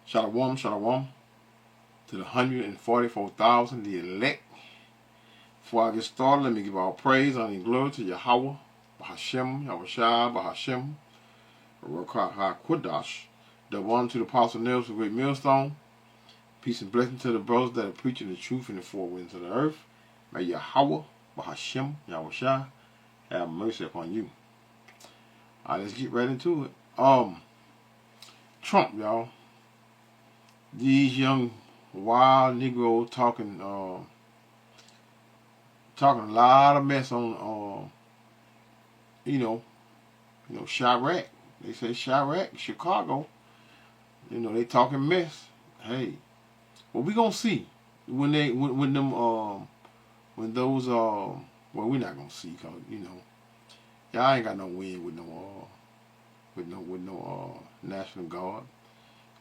Shalom, shalom to the 144,000, the elect. Before I get started, let me give all praise, honor, and glory to Yahweh, Bahashem, Yahushua, Bahashem, Baruch HaKodesh, the one to the apostle nails of great millstone. Peace and blessing to the brothers that are preaching the truth in the four winds of the earth. May Yahweh, Bahashem, Yahushua, have mercy upon you. Alright, let's get right into it. Trump, y'all. These young wild Negroes talking a lot of mess on Chiraq. They say Chiraq, Chicago. They talking mess. Hey, well, we gonna see when those well, we're not gonna see, cause y'all ain't got no win with no National Guard.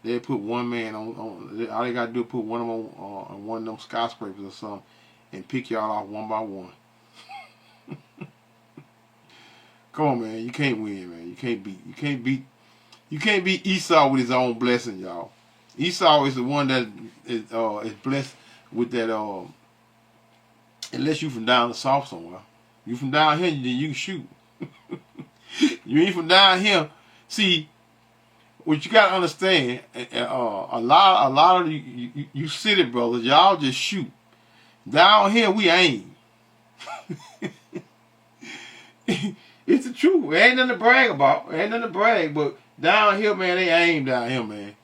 They put one man on all they gotta do is put one of them on one of them skyscrapers or something and pick y'all off one by one. Come on, man, you can't win, man. You can't beat Esau with his own blessing, y'all. Esau is the one that is blessed with that unless you from down the south somewhere. You from down here, then you can shoot. You ain't from down here. See, what you gotta understand, a lot of you city brothers, y'all just shoot. Down here we aim. It's the truth. It ain't nothing to brag about. It ain't nothing to brag, but down here, man, they aim down here, man.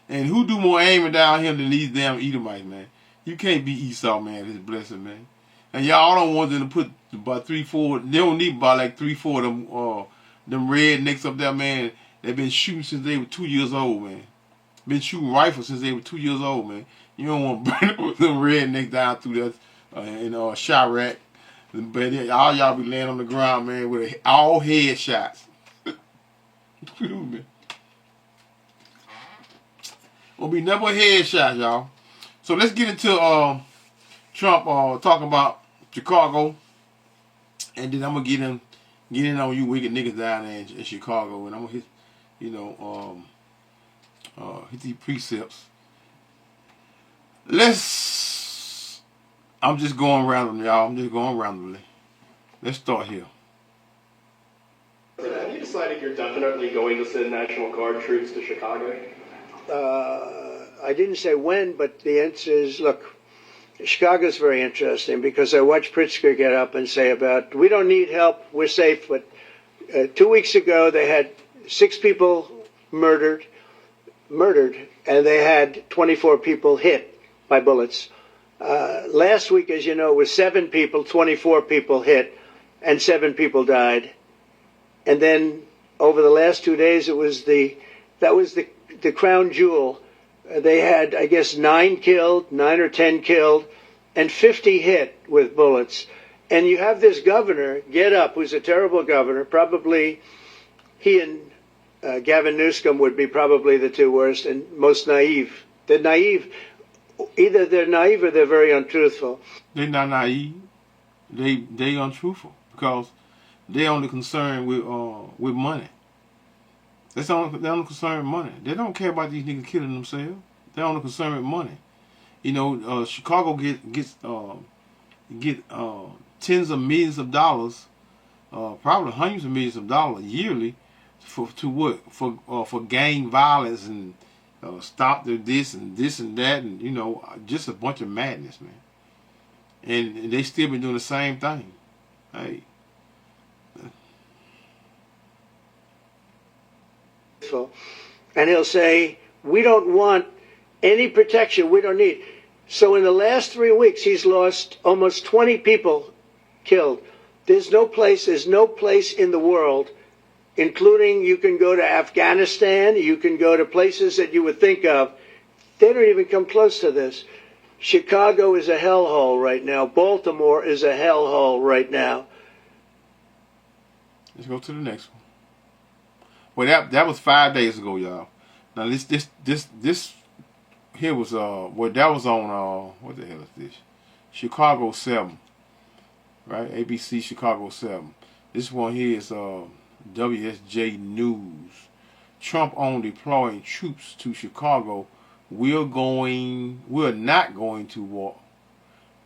And who do more aiming down here than these damn Edomites, man? You can't beat Esau, man. His blessing, man. And y'all don't want them to put about 3-4. They don't need about like 3-4 of them rednecks up there, man. They've been shooting since they were 2 years old, man. Been shooting rifles since they were 2 years old, man. You don't want to bring them rednecks down through that in Chiraq. But all y'all be laying on the ground, man, with all head shots. Won't be never head shots, y'all. So let's get into Trump talking about Chicago, and then I'm gonna get in on you wicked niggas down there in Chicago, and I'm gonna hit hit these precepts. I'm just going randomly, y'all. I'm just going randomly. Let's start here. Have you decided you're definitely going to send National Guard troops to Chicago? I didn't say when, but the answer is, look, Chicago's very interesting because I watched Pritzker get up and say about, we don't need help, we're safe. But 2 weeks ago, they had 6 people murdered, and they had 24 people hit by bullets. Last week, as you know, it was 7 people, 24 people hit, and 7 people died. And then over the last 2 days, that was the crown jewel. They had, I guess, 9 or 10 killed, and 50 hit with bullets. And you have this governor get up, who's a terrible governor. Probably he and Gavin Newsom would be probably the 2 worst and most naive. They're naive. Either they're naive or they're very untruthful. They're not naive. They untruthful because they're only concerned with money. They're only concerned with money. They don't care about these niggas killing themselves. They're only concerned with money. Chicago gets tens of millions of dollars, probably hundreds of millions of dollars yearly for gang violence and stop this and that and just a bunch of madness, man. And they still been doing the same thing. Hey. And he'll say, we don't want any protection, we don't need. So in the last 3 weeks, he's lost almost 20 people killed. There's no place in the world, including you can go to Afghanistan, you can go to places that you would think of. They don't even come close to this. Chicago is a hellhole right now. Baltimore is a hellhole right now. Let's go to the next one. Well, that was 5 days ago, y'all. Now this here was that was on what the hell is this? Chicago 7, right? ABC Chicago 7. This one here is WSJ News. Trump on deploying troops to Chicago we're not going to war.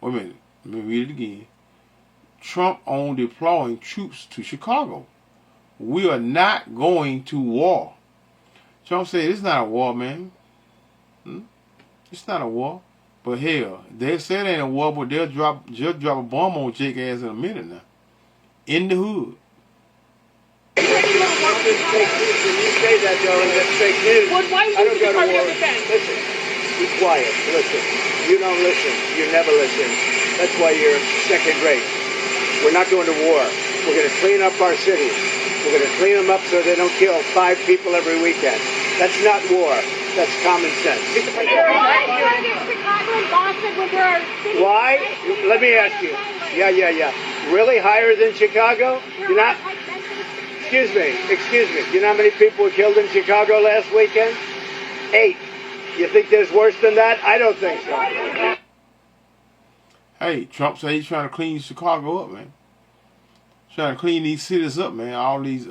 Wait a minute. Let me read it again. Trump on deploying troops to Chicago. We are not going to war. Trump said it's not a war, man. It's not a war. But hell, they said it ain't a war, but they'll drop a bomb on Jake ass in a minute now. In the hood. When you say that, darling, that's fake news. Well, why I don't is the go to Department war. of Defense? Listen, be quiet. Listen. You don't listen. You never listen. That's why you're second rate. We're not going to war. We're going to clean up our cities. We're going to clean them up so they don't kill 5 people every weekend. That's not war. That's common sense. Why are there Chicago and Boston when there are cities? Why? Let me ask you. Yeah. Really higher than Chicago? You're not. Excuse me. Do you know how many people were killed in Chicago last weekend? 8. You think there's worse than that? I don't think so. Hey, Trump said he's trying to clean Chicago up, man. Trying to clean these cities up, man. All these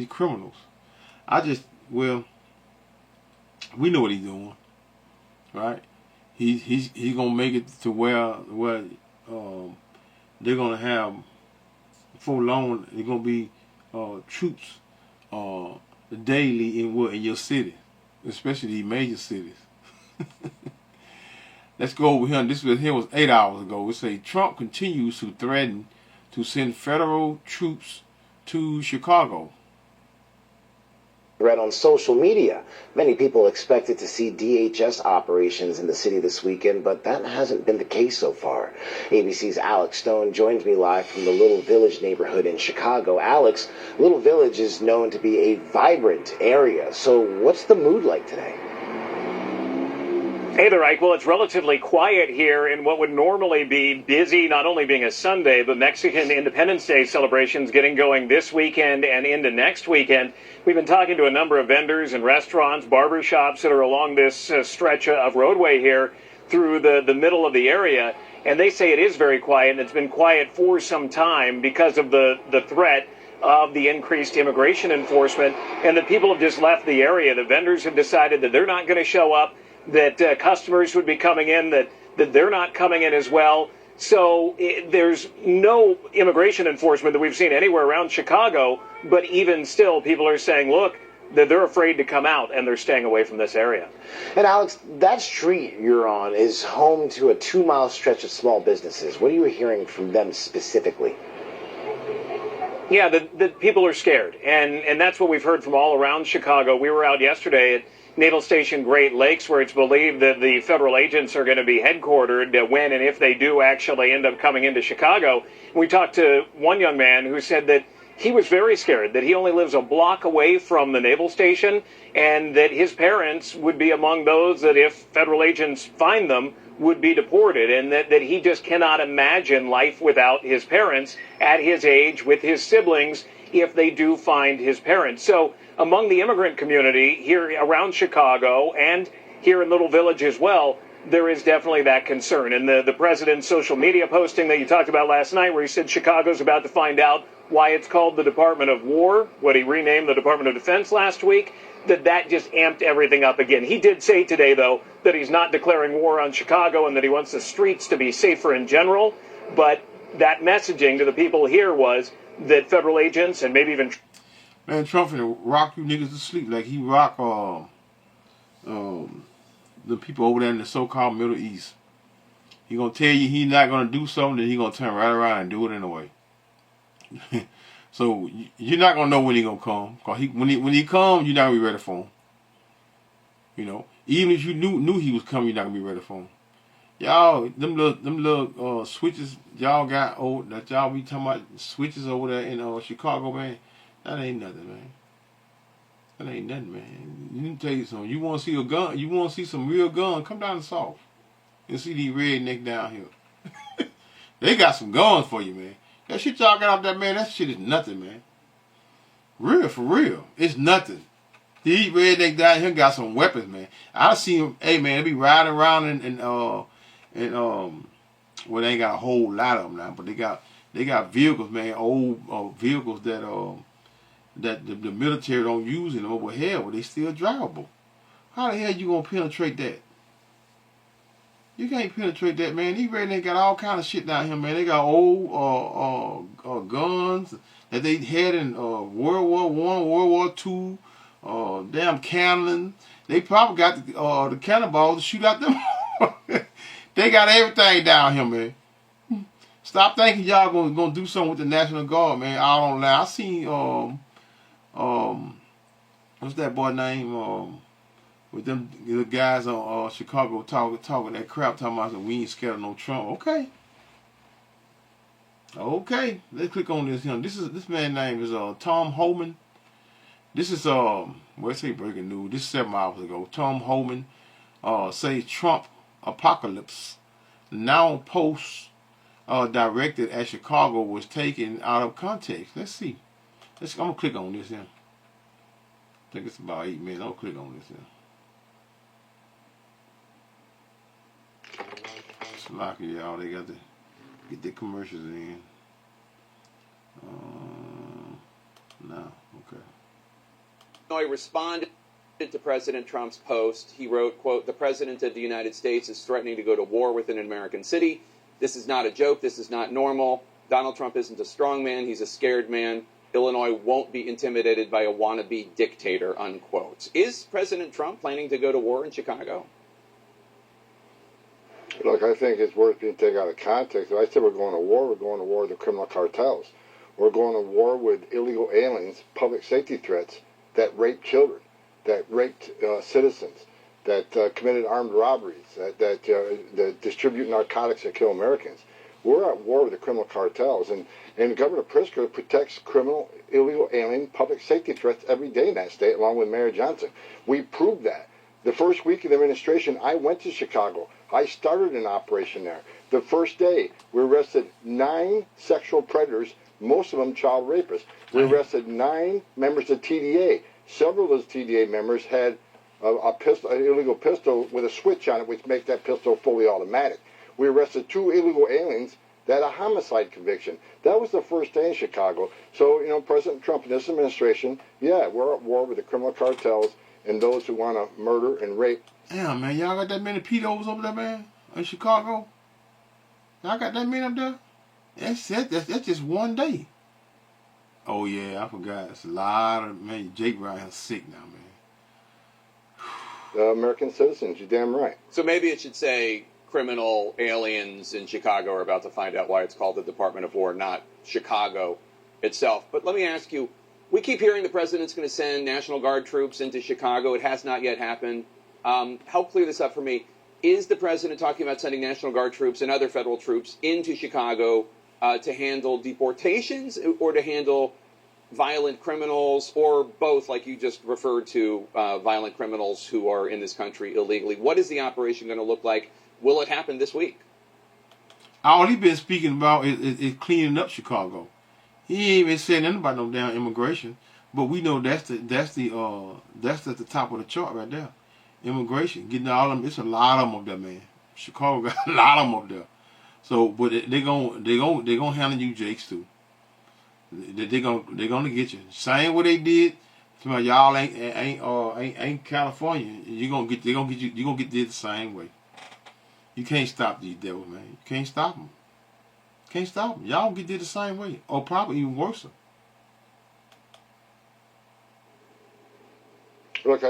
criminals. We know what he's doing, right? He's gonna make it to where they're gonna have, for long, they're gonna be troops daily in your city, especially these major cities. Let's go over here. This was 8 hours ago. It say Trump continues to threaten to send federal troops to Chicago. Read on social media. Many people expected to see DHS operations in the city this weekend, but that hasn't been the case so far. ABC's Alex Stone joins me live from the Little Village neighborhood in Chicago. Alex, Little Village is known to be a vibrant area, so what's the mood like today? Hey there, Ike. Well, it's relatively quiet here in what would normally be busy, not only being a Sunday, but Mexican Independence Day celebrations getting going this weekend and into next weekend. We've been talking to a number of vendors and restaurants, barber shops that are along this stretch of roadway here through the middle of the area, and they say it is very quiet, and it's been quiet for some time because of the threat of the increased immigration enforcement, and that people have just left the area. The vendors have decided that they're not going to show up, that customers would be coming in, that they're not coming in as well. So there's no immigration enforcement that we've seen anywhere around Chicago, but even still, people are saying, look, that they're afraid to come out, and they're staying away from this area. And Alex, that street you're on is home to a 2-mile stretch of small businesses. What are you hearing from them specifically? Yeah, the people are scared, and that's what we've heard from all around Chicago. We were out yesterday at Naval Station Great Lakes, where it's believed that the federal agents are going to be headquartered when and if they do actually end up coming into Chicago. We talked to one young man who said that he was very scared, that he only lives a block away from the naval station, and that his parents would be among those that, if federal agents find them, would be deported, and that he just cannot imagine life without his parents at his age, with his siblings, if they do find his parents. So among the immigrant community here around Chicago and here in Little Village as well, there is definitely that concern. And the president's social media posting that you talked about last night, where he said Chicago's about to find out why it's called the Department of War, what he renamed the Department of Defense last week, that just amped everything up again. He did say today, though, that he's not declaring war on Chicago and that he wants the streets to be safer in general. But that messaging to the people here was that federal agents and maybe even... Man, Trump finna rock you niggas to sleep like he rock the people over there in the so-called Middle East. He gonna tell you he's not gonna do something, then he gonna turn right around and do it anyway. So you're not gonna know when he gonna come. Cause when he come, you're not gonna be ready for him. You know, even if you knew he was coming, you're not gonna be ready for him. Y'all, them little switches y'all got that y'all be talking about, switches over there in Chicago, man. That ain't nothing, man. That ain't nothing, man. Let me tell you something. You want to see a gun? You want to see some real gun? Come down to South and see these rednecks down here. They got some guns for you, man. That shit y'all got out there, man, that shit is nothing, man. Real, for real. It's nothing. These rednecks down here got some weapons, man. I see them, hey, man, they be riding around well, they ain't got a whole lot of them now, but they got vehicles, man, old vehicles that the military don't use anymore, but hell, but they still drivable. How the hell you gonna penetrate that? You can't penetrate that, man. These rednecks got all kind of shit down here, man. They got old guns that they had in World War One, World War Two, damn cannon. They probably got the cannonballs to shoot out them. They got everything down here, man. Stop thinking y'all gonna do something with the National Guard, man. I don't know. I seen what's that boy name? With them the guys on Chicago talking that crap, talking about we ain't scared of no Trump. Okay. Let's click on this. This man's name is Tom Homan. This is let's say breaking news. This is 7 hours ago. Tom Homan says Trump apocalypse. Now post directed at Chicago was taken out of context. Let's see. I'm gonna click on this here. I think it's about 8 minutes. I'll click on this here. It's lucky, y'all. They got to get the commercials in. No, okay. Illinois responded to President Trump's post. He wrote, quote, "The President of the United States is threatening to go to war with an American city. This is not a joke. This is not normal. Donald Trump isn't a strong man. He's a scared man. Illinois won't be intimidated by a wannabe dictator," unquote. Is President Trump planning to go to war in Chicago? Look, I think it's worth being taken out of context. If I said we're going to war, we're going to war with the criminal cartels. We're going to war with illegal aliens, public safety threats that rape children, that raped citizens, that committed armed robberies, that distribute narcotics that kill Americans. We're at war with the criminal cartels, and Governor Pritzker protects criminal, illegal alien, public safety threats every day in that state, along with Mayor Johnson. We proved that. The first week of the administration, I went to Chicago. I started an operation there. The first day, we arrested 9 sexual predators, most of them child rapists. We arrested 9 members of TDA. Several of those TDA members had an illegal pistol with a switch on it, which makes that pistol fully automatic. We arrested 2 illegal aliens that had a homicide conviction. That was the first day in Chicago. So, President Trump and this administration, we're at war with the criminal cartels and those who want to murder and rape. Damn, man, y'all got that many pedos over there, man, in Chicago? Y'all got that many up there? That's just one day. Oh, yeah, I forgot. It's a lot of, man, Jake Ryan's sick now, man. American citizens, you're damn right. So maybe it should say criminal aliens in Chicago are about to find out why it's called the Department of War, not Chicago itself. But let me ask you, we keep hearing the president's going to send National Guard troops into Chicago. It has not yet happened. Help clear this up for me. Is the president talking about sending National Guard troops and other federal troops into Chicago to handle deportations or to handle violent criminals, or both, like you just referred to, violent criminals who are in this country illegally? What is the operation going to look like? Will it happen this week? All he's been speaking about is cleaning up Chicago. He ain't even said nothing about no damn immigration. But we know that's at the top of the chart right there. Immigration, getting all of them. It's a lot of them up there, man. Chicago got a lot of them up there. So, but they gonna handle you, Jakes, too. They gonna get you. Same way they did. Y'all ain't California. They gonna get you the same way. You can't stop these devils, man. You can't stop them. Can't stop them. Y'all get did the same way, or probably even worse. Look,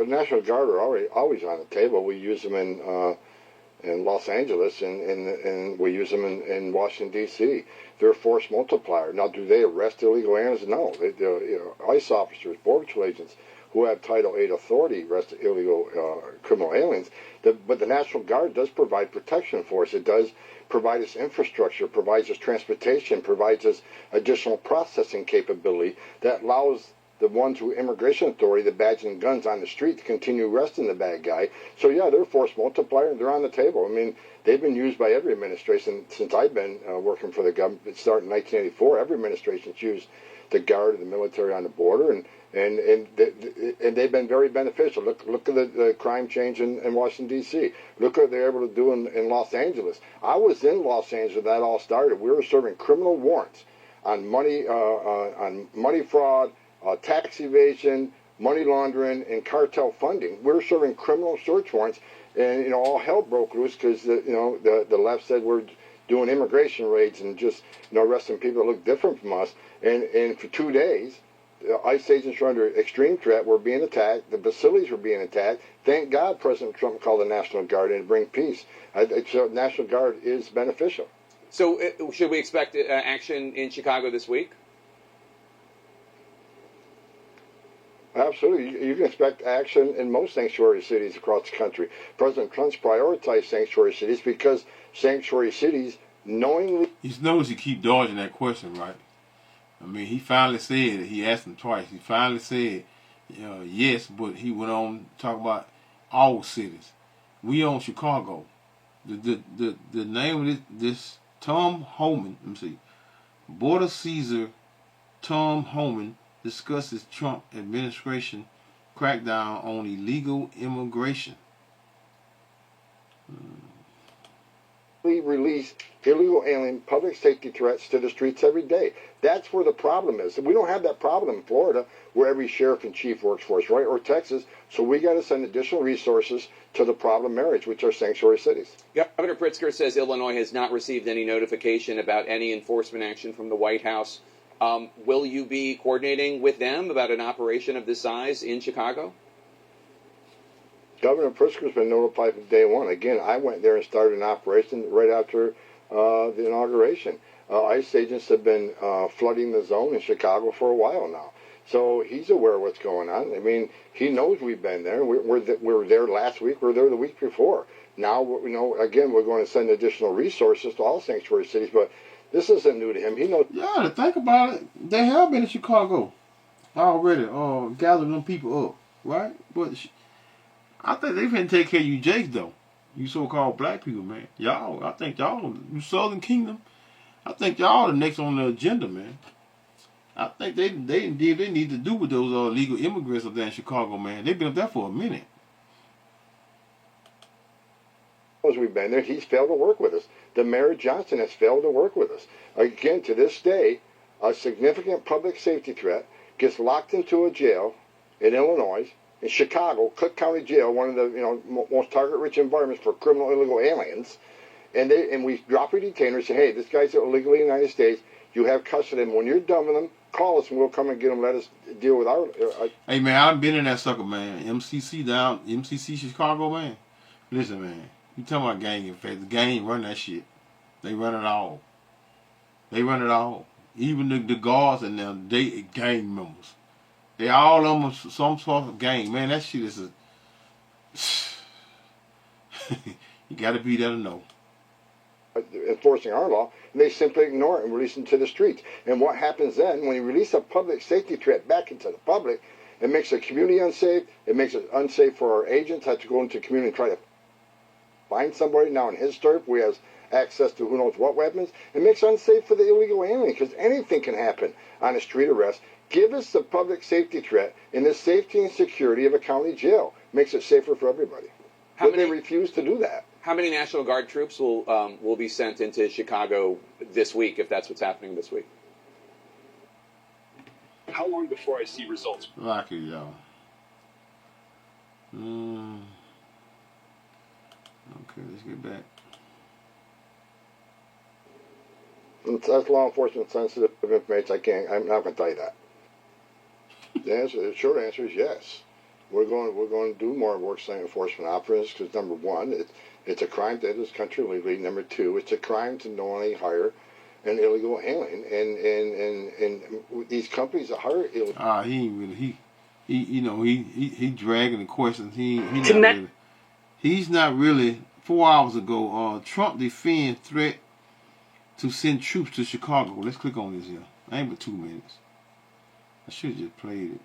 National Guard are always on the table. We use them in Los Angeles, and we use them in Washington, D.C. They're a force multiplier. Now, do they arrest illegal aliens? No. ICE officers, Border Patrol agents who have Title VIII authority arrest illegal criminal aliens. But the National Guard does provide protection for us. It does provide us infrastructure, provides us transportation, provides us additional processing capability that allows the ones who immigration authority, the badge and guns on the street, to continue arresting the bad guy. So yeah, they're a force multiplier, and they're on the table. I mean, they've been used by every administration since I've been working for the government. It started in 1984. Every administration's used the Guard and the military on the border, and they've been very beneficial. Look at the crime change in Washington, D.C. Look what they're able to do in Los Angeles. I was in Los Angeles when that all started. We were serving criminal warrants on money fraud, tax evasion, money laundering, and cartel funding. We're serving criminal search warrants, and all hell broke loose because the left said we're doing immigration raids and just arresting people that look different from us. And for 2 days, ICE agents were under extreme threat. We're being attacked. The facilities were being attacked. Thank God President Trump called the National Guard in to bring peace. So National Guard is beneficial. So should we expect action in Chicago this week? Absolutely. You can expect action in most sanctuary cities across the country. President Trump's prioritized sanctuary cities because sanctuary cities knowingly... You notice he keep dodging that question, right? I mean, he finally said it. He asked him twice. He finally said yes, but he went on to talk about all cities. We own Chicago. The name of this Tom Homan, let me see, Border Caesar Tom Homan discusses Trump administration crackdown on illegal immigration. We release illegal alien public safety threats to the streets every day. That's where the problem is. We don't have that problem in Florida, where every sheriff and chief works for us, right? Or Texas. So we got to send additional resources to the problem areas, which are sanctuary cities. Yep. Governor Pritzker says Illinois has not received any notification about any enforcement action from the White House. Will you be coordinating with them about an operation of this size in Chicago? Governor Pritzker's been notified from day one. Again, I went there and started an operation right after the inauguration. ICE agents have been flooding the zone in Chicago for a while now. So he's aware of what's going on. I mean, he knows we've been there. We were there last week. We were there the week before. Now, again, we're going to send additional resources to all sanctuary cities, but this isn't new to him. He knows. Yeah, to think about it, they have been in Chicago already, gathering them people up, right? But I think they finna take care of you Jakes, though. You so-called black people, man. Y'all, I think y'all, you Southern Kingdom, I think y'all the next on the agenda, man. I think they need to do with those illegal immigrants up there in Chicago, man. They've been up there for a minute. We've been there. He's failed to work with us. The Mayor Johnson has failed to work with us. Again, to this day, a significant public safety threat gets locked into a jail in Illinois, in Chicago, Cook County Jail, one of the most target-rich environments for criminal illegal aliens, and we drop a detainer and say, hey, this guy's illegally in the United States. You have custody of him. When you're done with him, call us and we'll come and get him. Let us deal with our. Hey man, I've been in that sucker, man. MCC Chicago, man. Listen, man. You talking about gang effect? The gang run that shit. They run it all. They run it all. Even the guards and them, they gang members. They all almost some sort of gang. Man, that shit is a. You got to be there to know. Enforcing our law, and they simply ignore it and release them to the streets. And what happens then, when you release a public safety threat back into the public, it makes the community unsafe. It makes it unsafe for our agents. Have to go into the community and try to find somebody now in his turf who has access to who knows what weapons. It makes it unsafe for the illegal alien because anything can happen on a street arrest. Give us the public safety threat and the safety and security of a county jail. Makes it safer for everybody. But they refuse to do that. How many National Guard troops will be sent into Chicago this week, if that's what's happening this week? How long before I see results? Like it, y'all. Okay, let's get back. That's law enforcement sensitive information. I'm not going to tell you that. The short answer is yes. We're going to do more worksite enforcement operations because number one, it's a crime to enter this country illegally. Number two, it's a crime to knowingly hire an illegal alien, and these companies that hire illegal. He ain't really he dragging the questions. He's not really. 4 hours ago, Trump defend threat to send troops to Chicago. Let's click on this here. Ain't but 2 minutes. I should have just played it.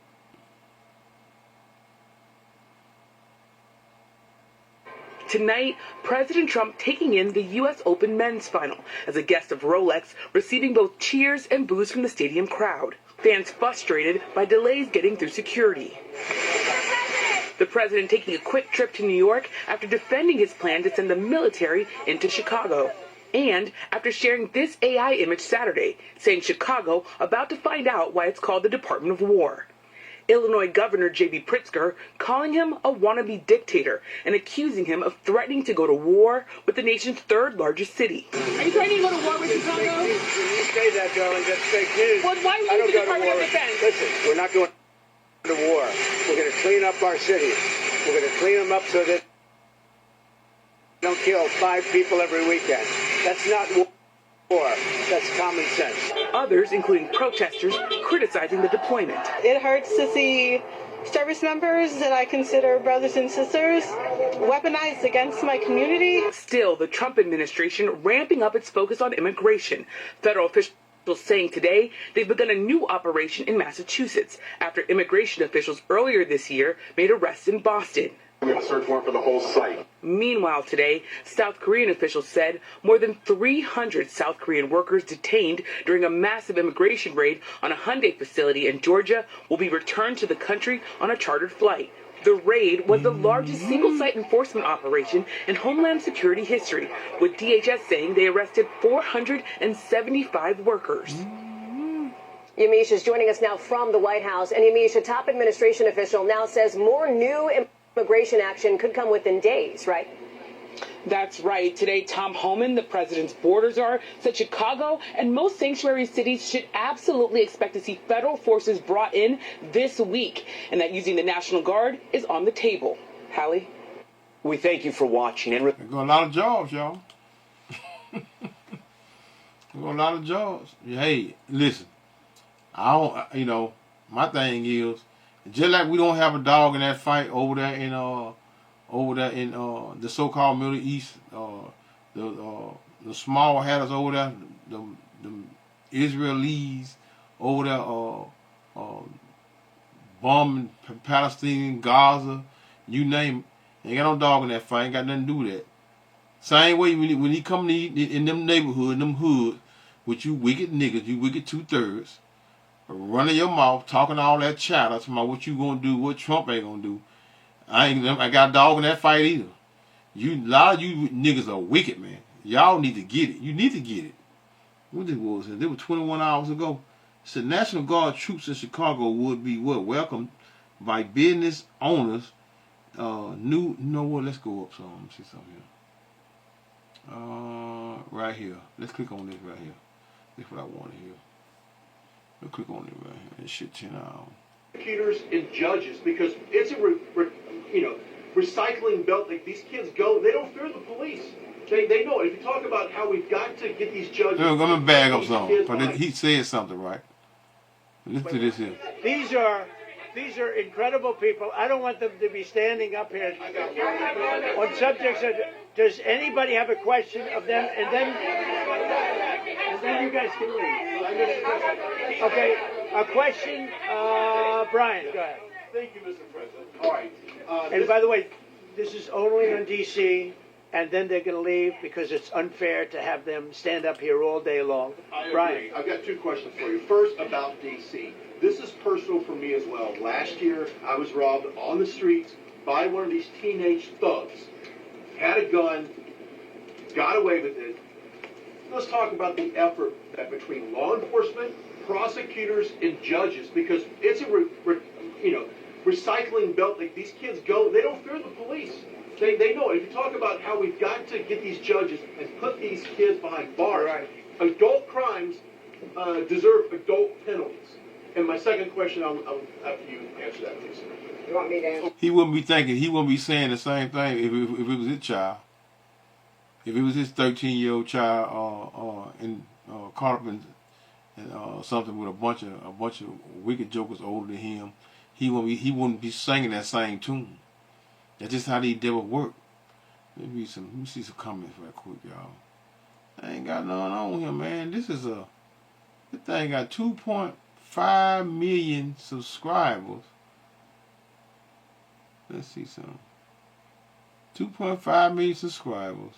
Tonight, President Trump taking in the U.S. Open men's final as a guest of Rolex, receiving both cheers and boos from the stadium crowd. Fans frustrated by delays getting through security. The president taking a quick trip to New York after defending his plan to send the military into Chicago. And after sharing this AI image Saturday, saying Chicago about to find out why it's called the Department of War. Illinois Governor J.B. Pritzker calling him a wannabe dictator and accusing him of threatening to go to war with the nation's third largest city. Are you threatening to go to war with Chicago? When you say that, darling, that's fake news. Well, why I would don't the go to Department war. of Defense? Listen, we're not going to war. We're going to clean up our cities. We're going to clean them up so that they don't kill 5 people every weekend. That's not war. That's common sense. Others, including protesters, criticizing the deployment. It hurts to see service members that I consider brothers and sisters weaponized against my community. Still, the Trump administration ramping up its focus on immigration. Federal officials saying today they've begun a new operation in Massachusetts after immigration officials earlier this year made arrests in Boston. We have a search warrant for the whole site. Meanwhile, today, South Korean officials said more than 300 South Korean workers detained during a massive immigration raid on a Hyundai facility in Georgia will be returned to the country on a chartered flight. The raid was the largest single-site enforcement operation in Homeland Security history, with DHS saying they arrested 475 workers. Yamiche is joining us now from the White House. And Yamiche, a top administration official now says more new immigration action could come within days, right? That's right. Today, Tom Homan, the president's border czar, said Chicago and most sanctuary cities should absolutely expect to see federal forces brought in this week, and that using the National Guard is on the table. Hallie? We thank you for watching. And There go a lot of jobs, y'all. There go a lot of jobs. Hey, listen. I don't, my thing is, just like we don't have a dog in that fight over there in the so-called Middle East, the small hatters over there, the Israelis over there, bombing Palestine, Gaza, you name it. Ain't got no dog in that fight. Ain't got nothing to do with that. Same way when he come in them neighborhoods, them hoods, with you wicked niggas, you wicked 2/3, running your mouth, talking all that chatter, talking about what you gonna do, what Trump ain't gonna do. I got a dog in that fight either. A lot of you niggas are wicked, man. Y'all need to get it. You need to get it. What this was? It was 21 hours ago. It said National Guard troops in Chicago would be welcomed by business owners. You know what? Let's go up some. Let me see something here. Right here. Let's click on this right here. That's what I want to hear. Let's click on it right here. This shit 10 hours. Prosecutors and judges, because it's a recycling belt. Like, these kids go, they don't fear the police. They know it. If you talk about how we've got to get these judges. I'm gonna bag up something, but he said something right. Listen to this here. These are incredible people. I don't want them to be standing up here on subjects that. Does anybody have a question of them? And then you guys can leave. Okay, a question. Brian, go ahead. Thank you, Mr. President. All right. And by the way, this is only on D.C., and then they're going to leave because it's unfair to have them stand up here all day long. I agree. Brian. I've got 2 questions for you. First, about D.C. This is personal for me as well. Last year, I was robbed on the streets by one of these teenage thugs. Had a gun, got away with it. Let's talk about the effort that between law enforcement, prosecutors, and judges, because it's a recycling belt. Like, these kids go, they don't fear the police. They know it. If you talk about how we've got to get these judges and put these kids behind bars, adult crimes deserve adult penalties. And my second question, I'll have you answer that, please. You want me to answer? He wouldn't be saying the same thing if it was his child. If it was his 13-year-old child caught up in something with a bunch of wicked jokers older than him, he wouldn't be singing that same tune. That's just how these devils work. Let me see some comments right quick, y'all. I ain't got nothing on here, man. This thing got 2.5 million subscribers. Let's see some. 2.5 million subscribers,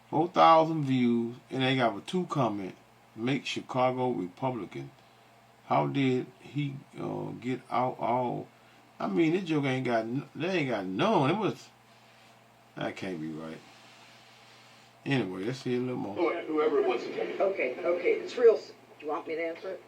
4,000 views, and they got a 2 comment. Make Chicago Republican. How did he get out all? I mean, this joke they ain't got none. That can't be right. Anyway, let's see a little more. Whoever wants to take it. Okay, it's real. Do you want me to answer it?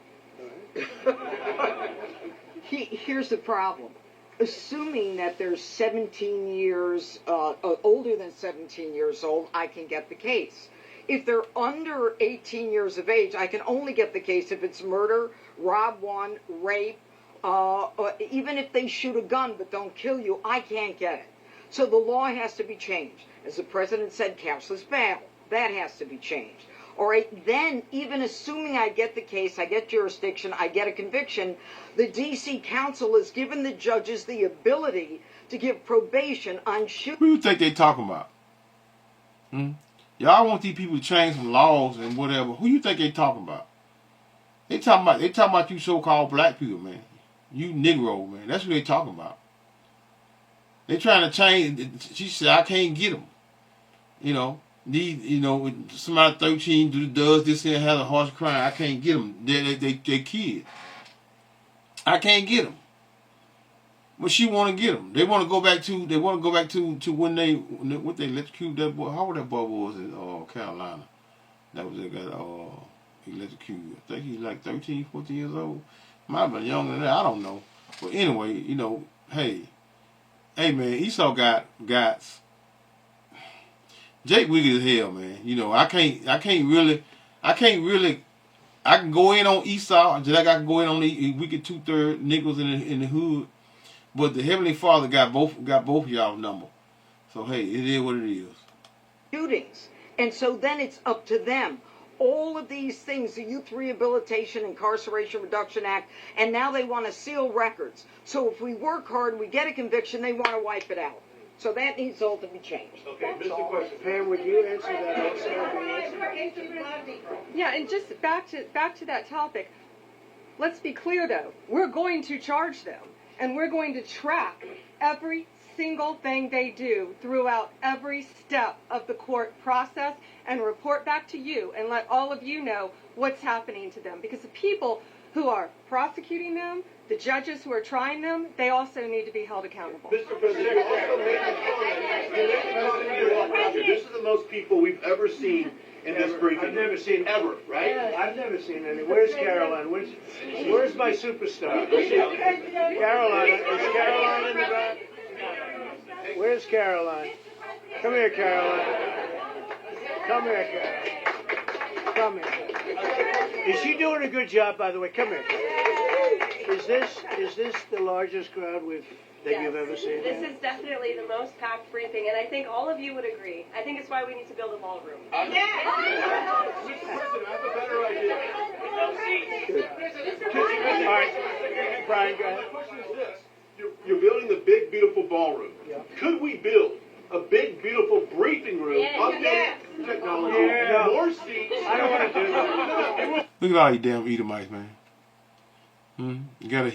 Here's the problem. Assuming that they're 17 years, older than 17 years old, I can get the case. If they're under 18 years of age, I can only get the case if it's murder, rob one, rape, or even if they shoot a gun but don't kill you, I can't get it. So the law has to be changed. As the president said, cashless bail. That has to be changed. All right, then, even assuming I get the case, I get jurisdiction, I get a conviction, the D.C. Council has given the judges the ability to give probation on shooting. Who you think they talking about? Y'all want these people to change some laws and whatever. Who you think they talking about? They talking about you so-called black people, man. You Negro, man. That's what they talking about. They trying to change. She said, I can't get them. You know. Somebody 13 does this and has a harsh crime. I can't get them. They kids. I can't get them. But she want to get them. They want to go back to. They want to go back to when they electrocuted that boy. How old that boy was in Carolina? That was electrocuted. I think he's like 13, 14 years old. Might have been younger than that. I don't know. But anyway, hey man, Esau got. Jake wicked as hell, man. I can go in on Esau, just like I can go in on the wicked 2/3 nickels in the hood. But the Heavenly Father got both of y'all's number. So hey, it is what it is. Shootings. And so then it's up to them. All of these things, the Youth Rehabilitation Incarceration Reduction Act, and now they want to seal records. So if we work hard and we get a conviction, they want to wipe it out. So that needs all to be changed. Okay, Mr. Question. Pam, would you answer that also? Yeah, and just back to that topic. Let's be clear, though. We're going to charge them, and we're going to track every single thing they do throughout every step of the court process and report back to you and let all of you know what's happening to them. Because the people who are prosecuting them, the judges who are trying them, they also need to be held accountable. Mr. President, this is the most people we've ever seen in this briefing. I've never seen ever, right? I've never seen any. Where's Caroline? Where's my superstar? Caroline. Is Caroline in the back? Where's Caroline? Come here, Caroline. Come here, Caroline. Come here. Is she doing a good job, by the way? Come here. Is this the largest crowd that you've ever seen? This is definitely the most packed briefing, and I think all of you would agree. I think it's why we need to build a ballroom. Mr. President, I have a better idea. All right, Brian, go ahead. My question is this. You're building the big, beautiful ballroom. Yeah. Could we build a big, beautiful briefing room, updated technology, more seats? I don't want to do that. Look at all you damn Edomites, man. You got a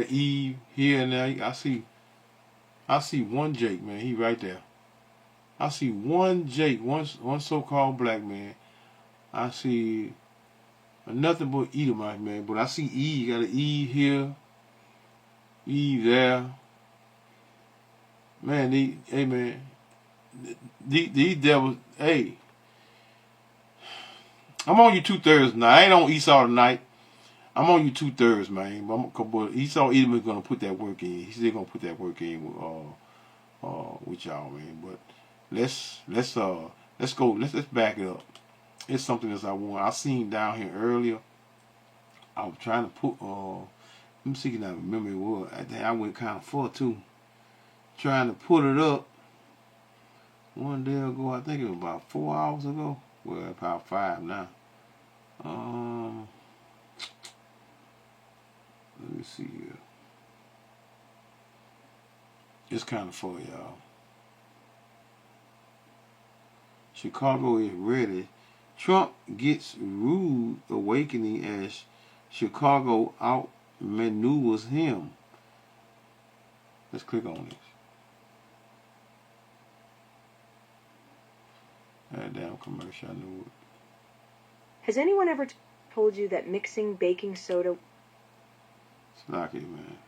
Eve here and there. I see one Jake, man. He right there. I see one Jake, one so-called black man. I see nothing but Edomite, man. But I see Eve. You got an Eve here, Eve there. Man, these devils. Hey, I'm on you 2/3 tonight. I ain't on Esau tonight. I'm on you 2/3, man. But Esau Edom is gonna put that work in. He's still gonna put that work in with y'all, man. But let's go. Let's back it up. It's something else I want. I seen down here earlier. I was trying to put. Let me see if I remember it was. I went kind of far too. Trying to put it up. One day ago, I think it was about 4 hours ago. Well, about 5 now. Let me see here. It's kind of full, y'all. Chicago is ready. Trump gets rude awakening as Chicago outmaneuvers him. Let's click on this. That damn commercial, I knew it. Has anyone ever told you that mixing baking soda... Slack it, man.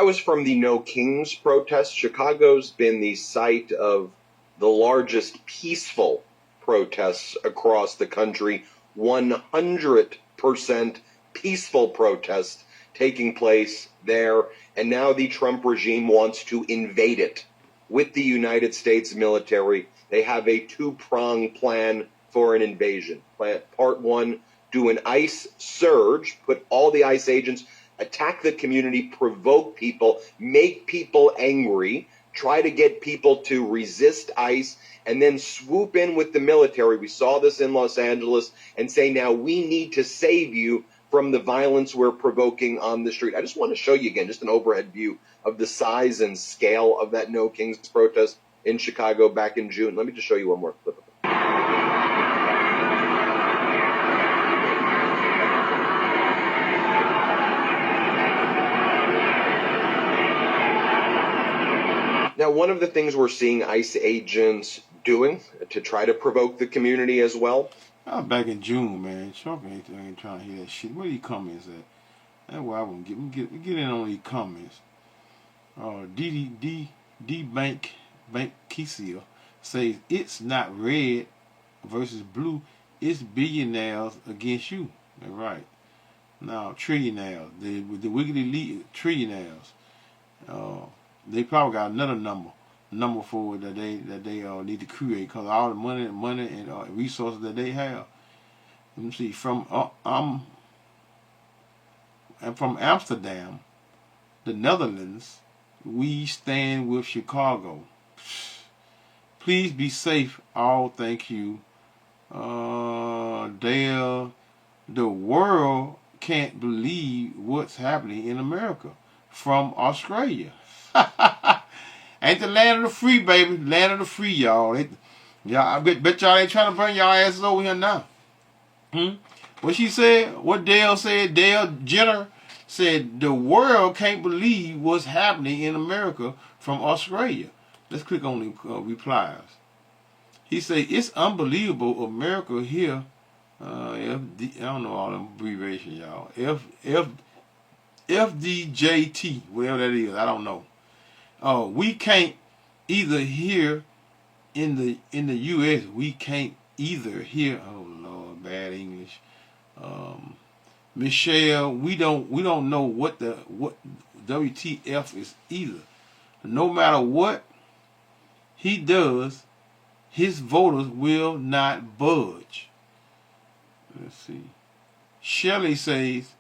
That was from the No Kings protest. Chicago's been the site of the largest peaceful protests across the country. 100% peaceful protests taking place there. And now the Trump regime wants to invade it with the United States military. They have a two-pronged plan for an invasion. Part one, do an ICE surge, put all the ICE agents, attack the community, provoke people, make people angry, try to get people to resist ICE, and then swoop in with the military. We saw this in Los Angeles, and say, now we need to save you from the violence we're provoking on the street. I just want to show you again, just an overhead view of the size and scale of that No Kings protest in Chicago back in June. Let me just show you one more clip of it. Now, one of the things we're seeing ICE agents doing to try to provoke the community as well. Back in June, man. Trump ain't trying to hear that shit. Where these comments at? That's where I want to get in on these comments. D Bank Keesia says it's not red versus blue. It's billionaires against you. That's right. Now trillionaires, the wiggly elite trillionaires. They probably got another number for it that they need to create, because all the money and resources that they have. Let me see. I'm from Amsterdam, the Netherlands. We stand with Chicago. Please be safe. All, thank you. Dale, the world can't believe what's happening in America. From Australia. Ain't the land of the free, baby. Land of the free, y'all. I bet y'all ain't trying to bring y'all asses over here now. What she said? What Dale said? Dale Jenner said the world can't believe what's happening in America from Australia. Let's click on the replies. He said, it's unbelievable America here. I don't know all them abbreviations, y'all. FDJT, whatever that is, I don't know. We can't either here in the U.S. We can't either here. Oh Lord, bad English. Michelle, we don't know what WTF is either. No matter what he does, his voters will not budge. Let's see. Shelley says,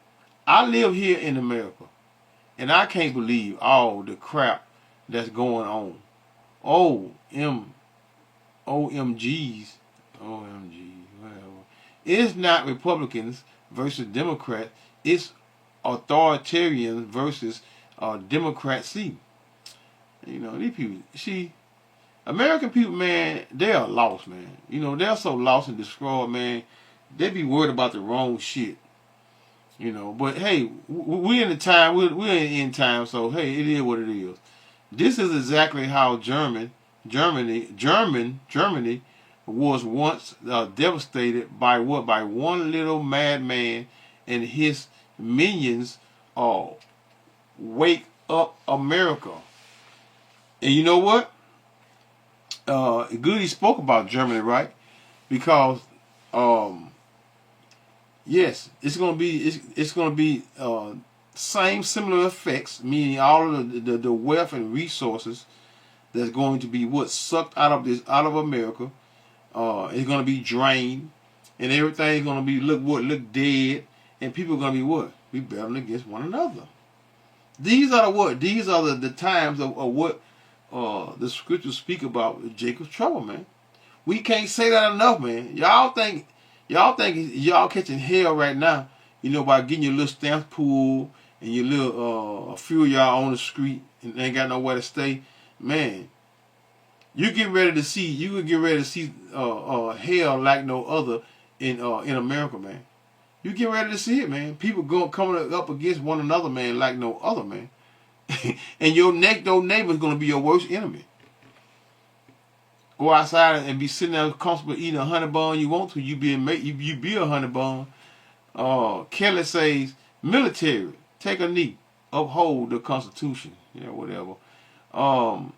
I live here in America, and I can't believe all the crap that's going on. OMGs, whatever. It's not Republicans versus Democrats. It's authoritarians versus democracy. You know, these people, American people, man, they are lost, man. You know, they're so lost and destroyed, man. They be worried about the wrong shit. You know, but hey, we're in the time, we're in the end time, so hey, it is what it is. This is exactly how Germany was once devastated by what? By one little madman and his minions. Wake up, America! And you know what? Goody spoke about Germany, right? Because yes, it's gonna be same similar effects, meaning all of the wealth and resources that's going to be sucked out of America. It's gonna be drained, and everything's gonna be look dead, and people are gonna be what? Be battling against one another. These are the times of what the scriptures speak about Jacob's trouble, man. We can't say that enough, man. Y'all think y'all catching hell right now, you know, by getting your little stamp pool and your little a few of y'all on the street and ain't got nowhere to stay, man. You get ready to see hell like no other in America, man. You get ready to see it, man. People coming up against one another, man, like no other, man. And your next door neighbor is gonna be your worst enemy. Go outside and be sitting there comfortable eating a honey bun you want to. You be a honey bun. Kelly says, military, take a knee. uphold the Constitution. Yeah, whatever. I don't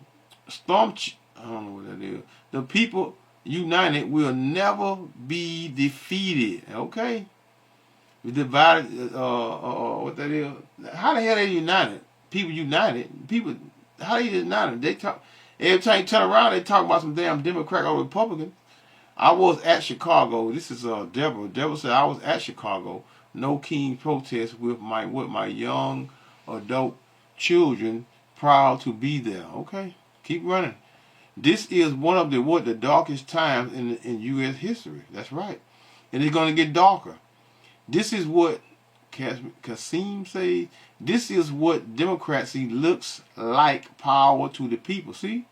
know what that is. The people united will never be defeated. Okay? We divided, what that is. How the hell they united? People united. People, how they united? They talk, every time you turn around, they talk about some damn Democrat or Republican. I was at Chicago. This is Deborah. Deborah said I was at Chicago. No King protest with my young adult children, proud to be there. Okay, keep running. This is one of the darkest times in U.S. history. That's right, and it's going to get darker. This is what Kasim says. This is what democracy looks like. Power to the people. See.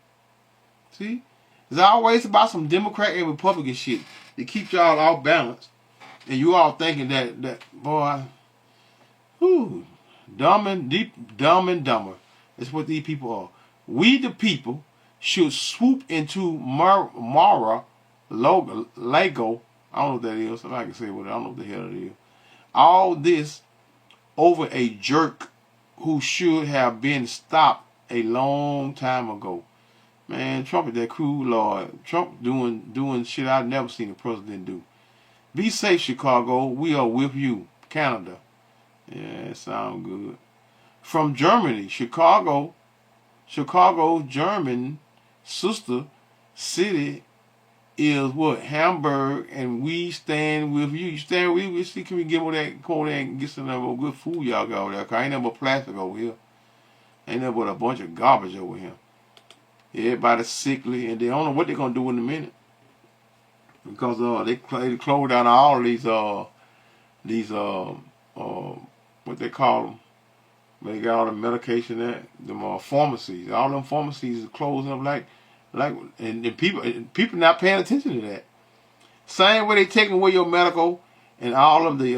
It's always about some Democrat and Republican shit to keep y'all off balance. And you all thinking that boy, whoo, dumb and dumber. That's what these people are. We the people should swoop into Mara Lago. I don't know what that is. I can say what I don't know what the hell it is. All this over a jerk who should have been stopped a long time ago. Man, Trump is that cruel Lord. Trump doing shit I've never seen a president do. Be safe, Chicago. We are with you. Canada. Yeah, it sounds good. From Germany, Chicago, German sister city is what? Hamburg, and we stand with you. You stand with you. See, can we get over that, come over there and get some good food y'all got over there? Cause ain't nothing but plastic over here. Ain't nothing but a bunch of garbage over here. Everybody's sickly, and they don't know what they're gonna do in a minute because they closed down all of these what they call them. They got all the medication there, the pharmacies. All them pharmacies are closing up like, and people not paying attention to that. Same way they taking away your medical and all of the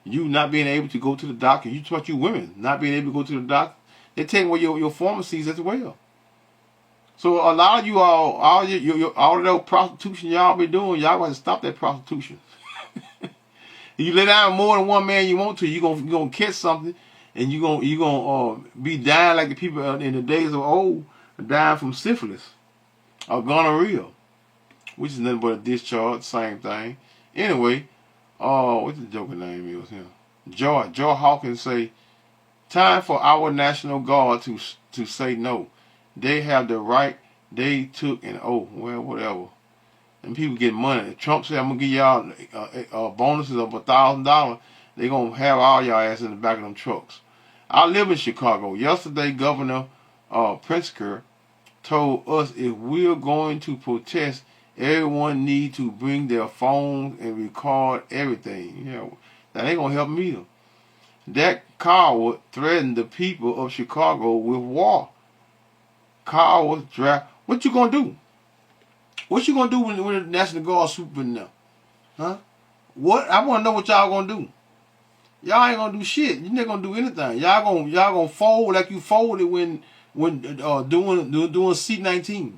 you not being able to go to the doctor. You talk you women not being able to go to the doctor. They're taking away your pharmacies as well. So a lot of you all of those prostitution y'all be doing, y'all got to stop that prostitution. If you lay down more than one man you want to, you gonna catch something, and you gonna be dying like the people in the days of old dying from syphilis or gonorrhea, which is nothing but a discharge, same thing. Anyway, what's the joker name is here? Joy Hawkins say, time for our National Guard to say no. They have the right. They took and whatever. And people get money. Trump said, I'm going to give y'all bonuses of $1,000. They're going to have all y'all ass in the back of them trucks. I live in Chicago. Yesterday, Governor Pritzker told us if we're going to protest, everyone needs to bring their phones and record everything. You know, that ain't going to help me. That coward threatened the people of Chicago with war. Cowards draft. What you going to do? What you gonna do when the National Guard swoop in there? Huh? What? I wanna know what y'all gonna do. Y'all ain't gonna do shit. You're not gonna do anything. Y'all gonna fold like you folded when doing C-19.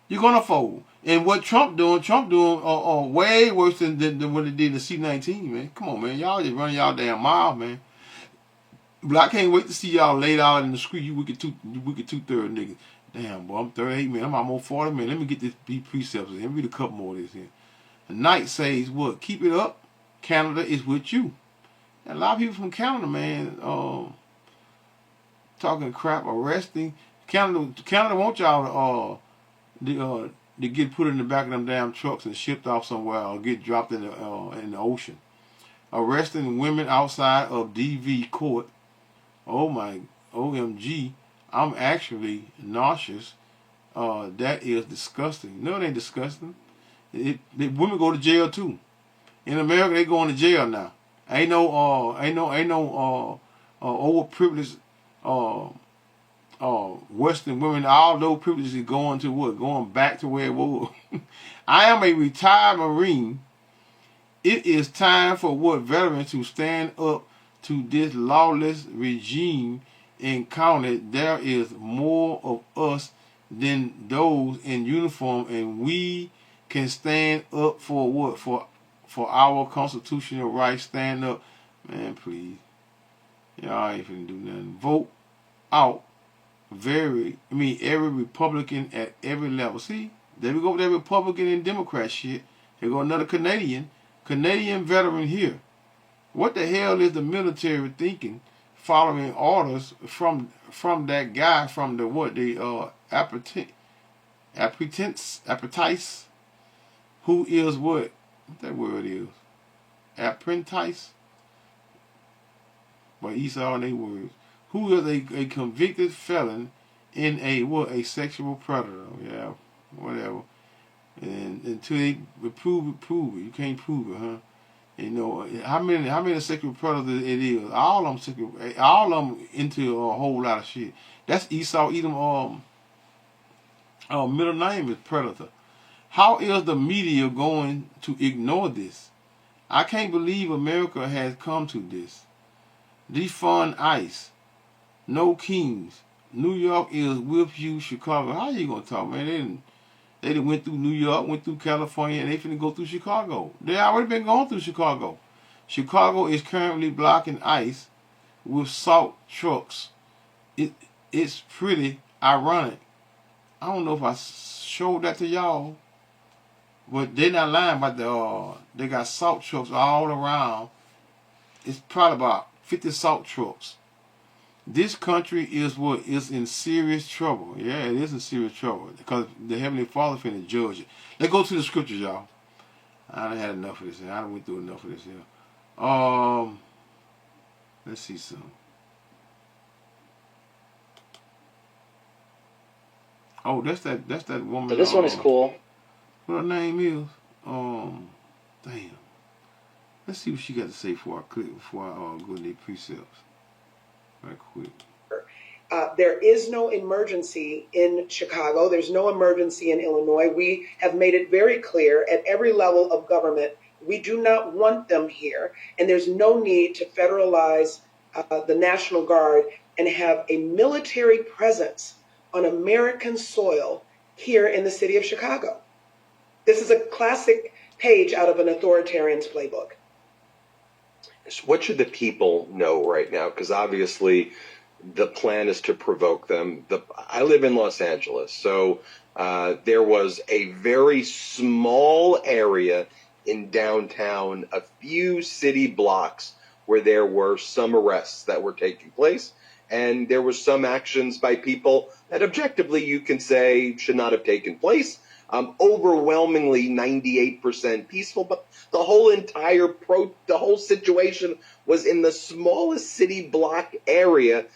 You're gonna fold. And what Trump doing way worse than what they did in C-19, man. Come on, man. Y'all just running y'all damn mouth, man. But I can't wait to see y'all laid out in the street. You wicked two-third niggas. Damn, boy, I'm 38, man. I'm almost 40, man. Let me get this precepts. Let me read a couple more of this here. The Knight says, what? Keep it up. Canada is with you. And a lot of people from Canada, man, talking crap, arresting. Canada want y'all to get put in the back of them damn trucks and shipped off somewhere or get dropped in the ocean. Arresting women outside of DV court. Oh, my OMG. I'm actually nauseous. That is disgusting. No, it ain't disgusting. Women go to jail too. In America, they going to jail now. Ain't no overprivileged Western women. All those privileges is going to what? Going back to where it was. I am a retired Marine. It is time for what veterans to stand up to this lawless regime. And counted, there is more of us than those in uniform, and we can stand up for what? For our constitutional rights. Stand up, man. Please, Y'all ain't finna do nothing. Vote out every Republican at every level. See, there we go with that Republican and Democrat shit. There go another Canadian veteran here. What the hell is the military thinking, following orders from that guy from the apprentice, who is what that word is, apprentice, by Esau and they words, who is a convicted felon in a sexual predator, yeah, whatever, and until they prove it, you can't prove it, huh? You know how many sexual predators it is. All of them into a whole lot of shit. That's Esau Edom. Middle name is Predator. How is the media going to ignore this? I can't believe America has come to this. Defund ICE. No kings. New York is with you. Chicago. How you gonna talk, man? They done went through New York, went through California, and they finna go through Chicago. They already been going through Chicago. Chicago is currently blocking ICE with salt trucks. It's pretty ironic. I don't know if I showed that to y'all, but they're not lying about they got salt trucks all around. It's probably about 50 salt trucks. This country is in serious trouble. Yeah, it is in serious trouble because the Heavenly Father finna judge it. Let's go to the scriptures, y'all. I done had enough of this. I done went through enough of this here. Let's see some. Oh, that's that woman. So this one is cool. What her name is? Damn. Let's see what she got to say before I go into the precepts. Right quick. There is no emergency in Chicago. There's no emergency in Illinois. We have made it very clear at every level of government, we do not want them here. And there's no need to federalize the National Guard and have a military presence on American soil here in the city of Chicago. This is a classic page out of an authoritarian's playbook. So what should the people know right now? Because obviously the plan is to provoke them. I live in Los Angeles, so there was a very small area in downtown, a few city blocks where there were some arrests that were taking place, and there was some actions by people that objectively you can say should not have taken place. Overwhelmingly 98% peaceful, but the whole the whole situation was in the smallest city block area,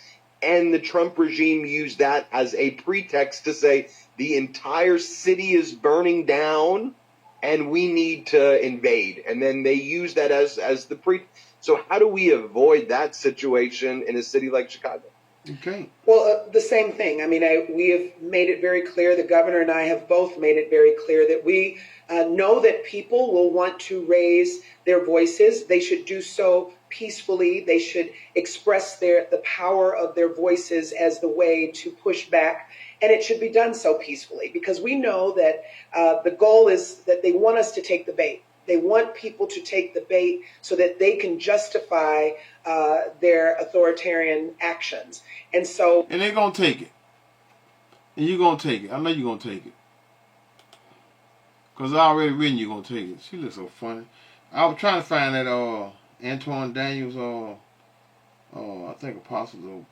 and the Trump regime used that as a pretext to say the entire city is burning down and we need to invade. And then they use that as the So how do we avoid that situation in a city like Chicago? Okay. Well, the same thing. I mean, we have made it very clear, the governor and I have both made it very clear that we know that people will want to raise their voices. They should do so peacefully. They should express the power of their voices as the way to push back. And it should be done so peacefully, because we know that the goal is that they want us to take the bait. They want people to take the bait so that they can justify their authoritarian actions. And they're going to take it. And you're going to take it. I know you're going to take it. Because I already written you're going to take it. She looks so funny. I was trying to find that Antoine Daniels, I think Apostle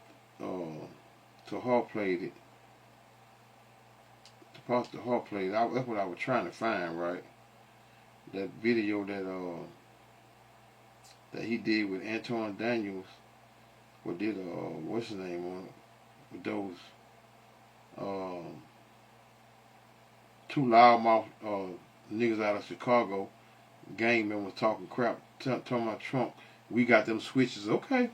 Tahar played it. Apostle Tahar played it. That's what I was trying to find, right? That video that he did with Antoine Daniels, what's his name on it, with those two loudmouth niggas out of Chicago, gang members talking crap, talking about Trump. We got them switches. Okay.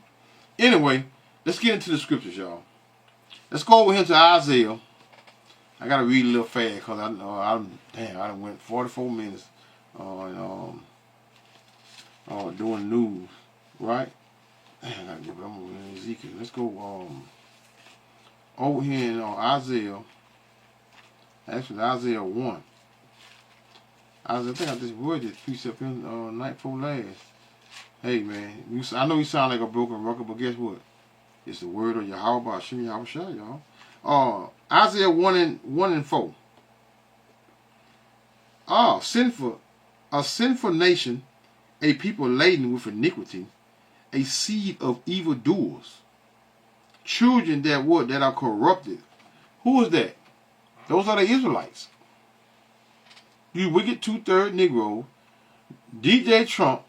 Anyway, let's get into the scriptures, y'all. Let's go over here to Isaiah. I gotta read a little fast because I done went 44 minutes doing news, right? I'm in Ezekiel. Let's go over here in Isaiah. Actually, Isaiah 1. I think I just read this precept in night before last. Hey, man, I know you sound like a broken record, but guess what? It's the word of Yahweh Hashem Yahweh Shai, y'all. Isaiah 1:4. A sinful nation, a people laden with iniquity, a seed of evildoers, children that are corrupted. Who is that? Those are the Israelites. You wicked 2/3 Negro. DJ Trump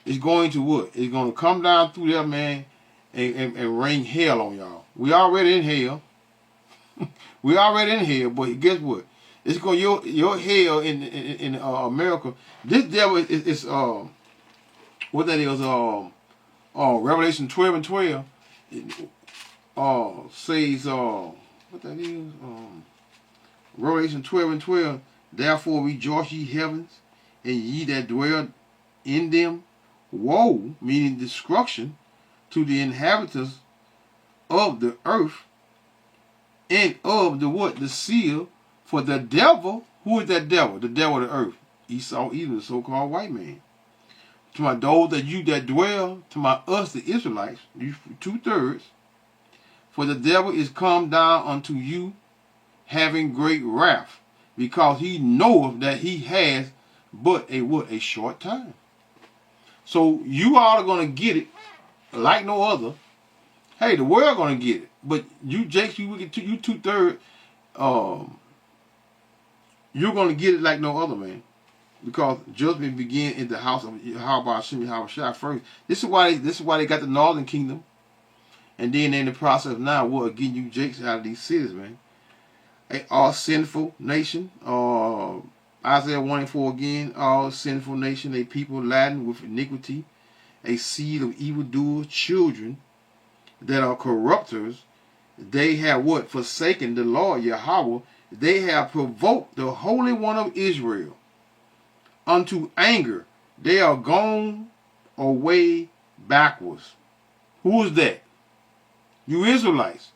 is going to what? Is going to come down through there, man, and rain hell on y'all. We already in hell. We already in hell, but guess what? It's going your hell in America. This devil is what that is Revelation 12:12 says what that is Revelation 12:12. Therefore rejoice ye heavens, and ye that dwell in them. Woe, meaning destruction, to the inhabitants of the earth, and of the what? The seal. For the devil, who is that devil? The devil of the earth. Esau'S, the so-called white man. To my those that dwell, to my us, the Israelites, you 2/3. For the devil is come down unto you, having great wrath, because he knoweth that he has but a short time. So you all are going to get it like no other. Hey, the world going to get it. But you, Jakes, you 2/3, you're going to get it like no other, man. Because judgment begin in the house of Yahweh Hashem Yahweh Shai first. This is why they got the northern kingdom. And then in the process now, we're getting you Jakes out of these cities, man. All sinful nation. Isaiah 1:4 again. All sinful nation, a people laden with iniquity, a seed of evildoers, children that are corrupters. They have what? Forsaken the Lord Yahweh. They have provoked the Holy One of Israel unto anger. They are gone away backwards. Who is that? You Israelites.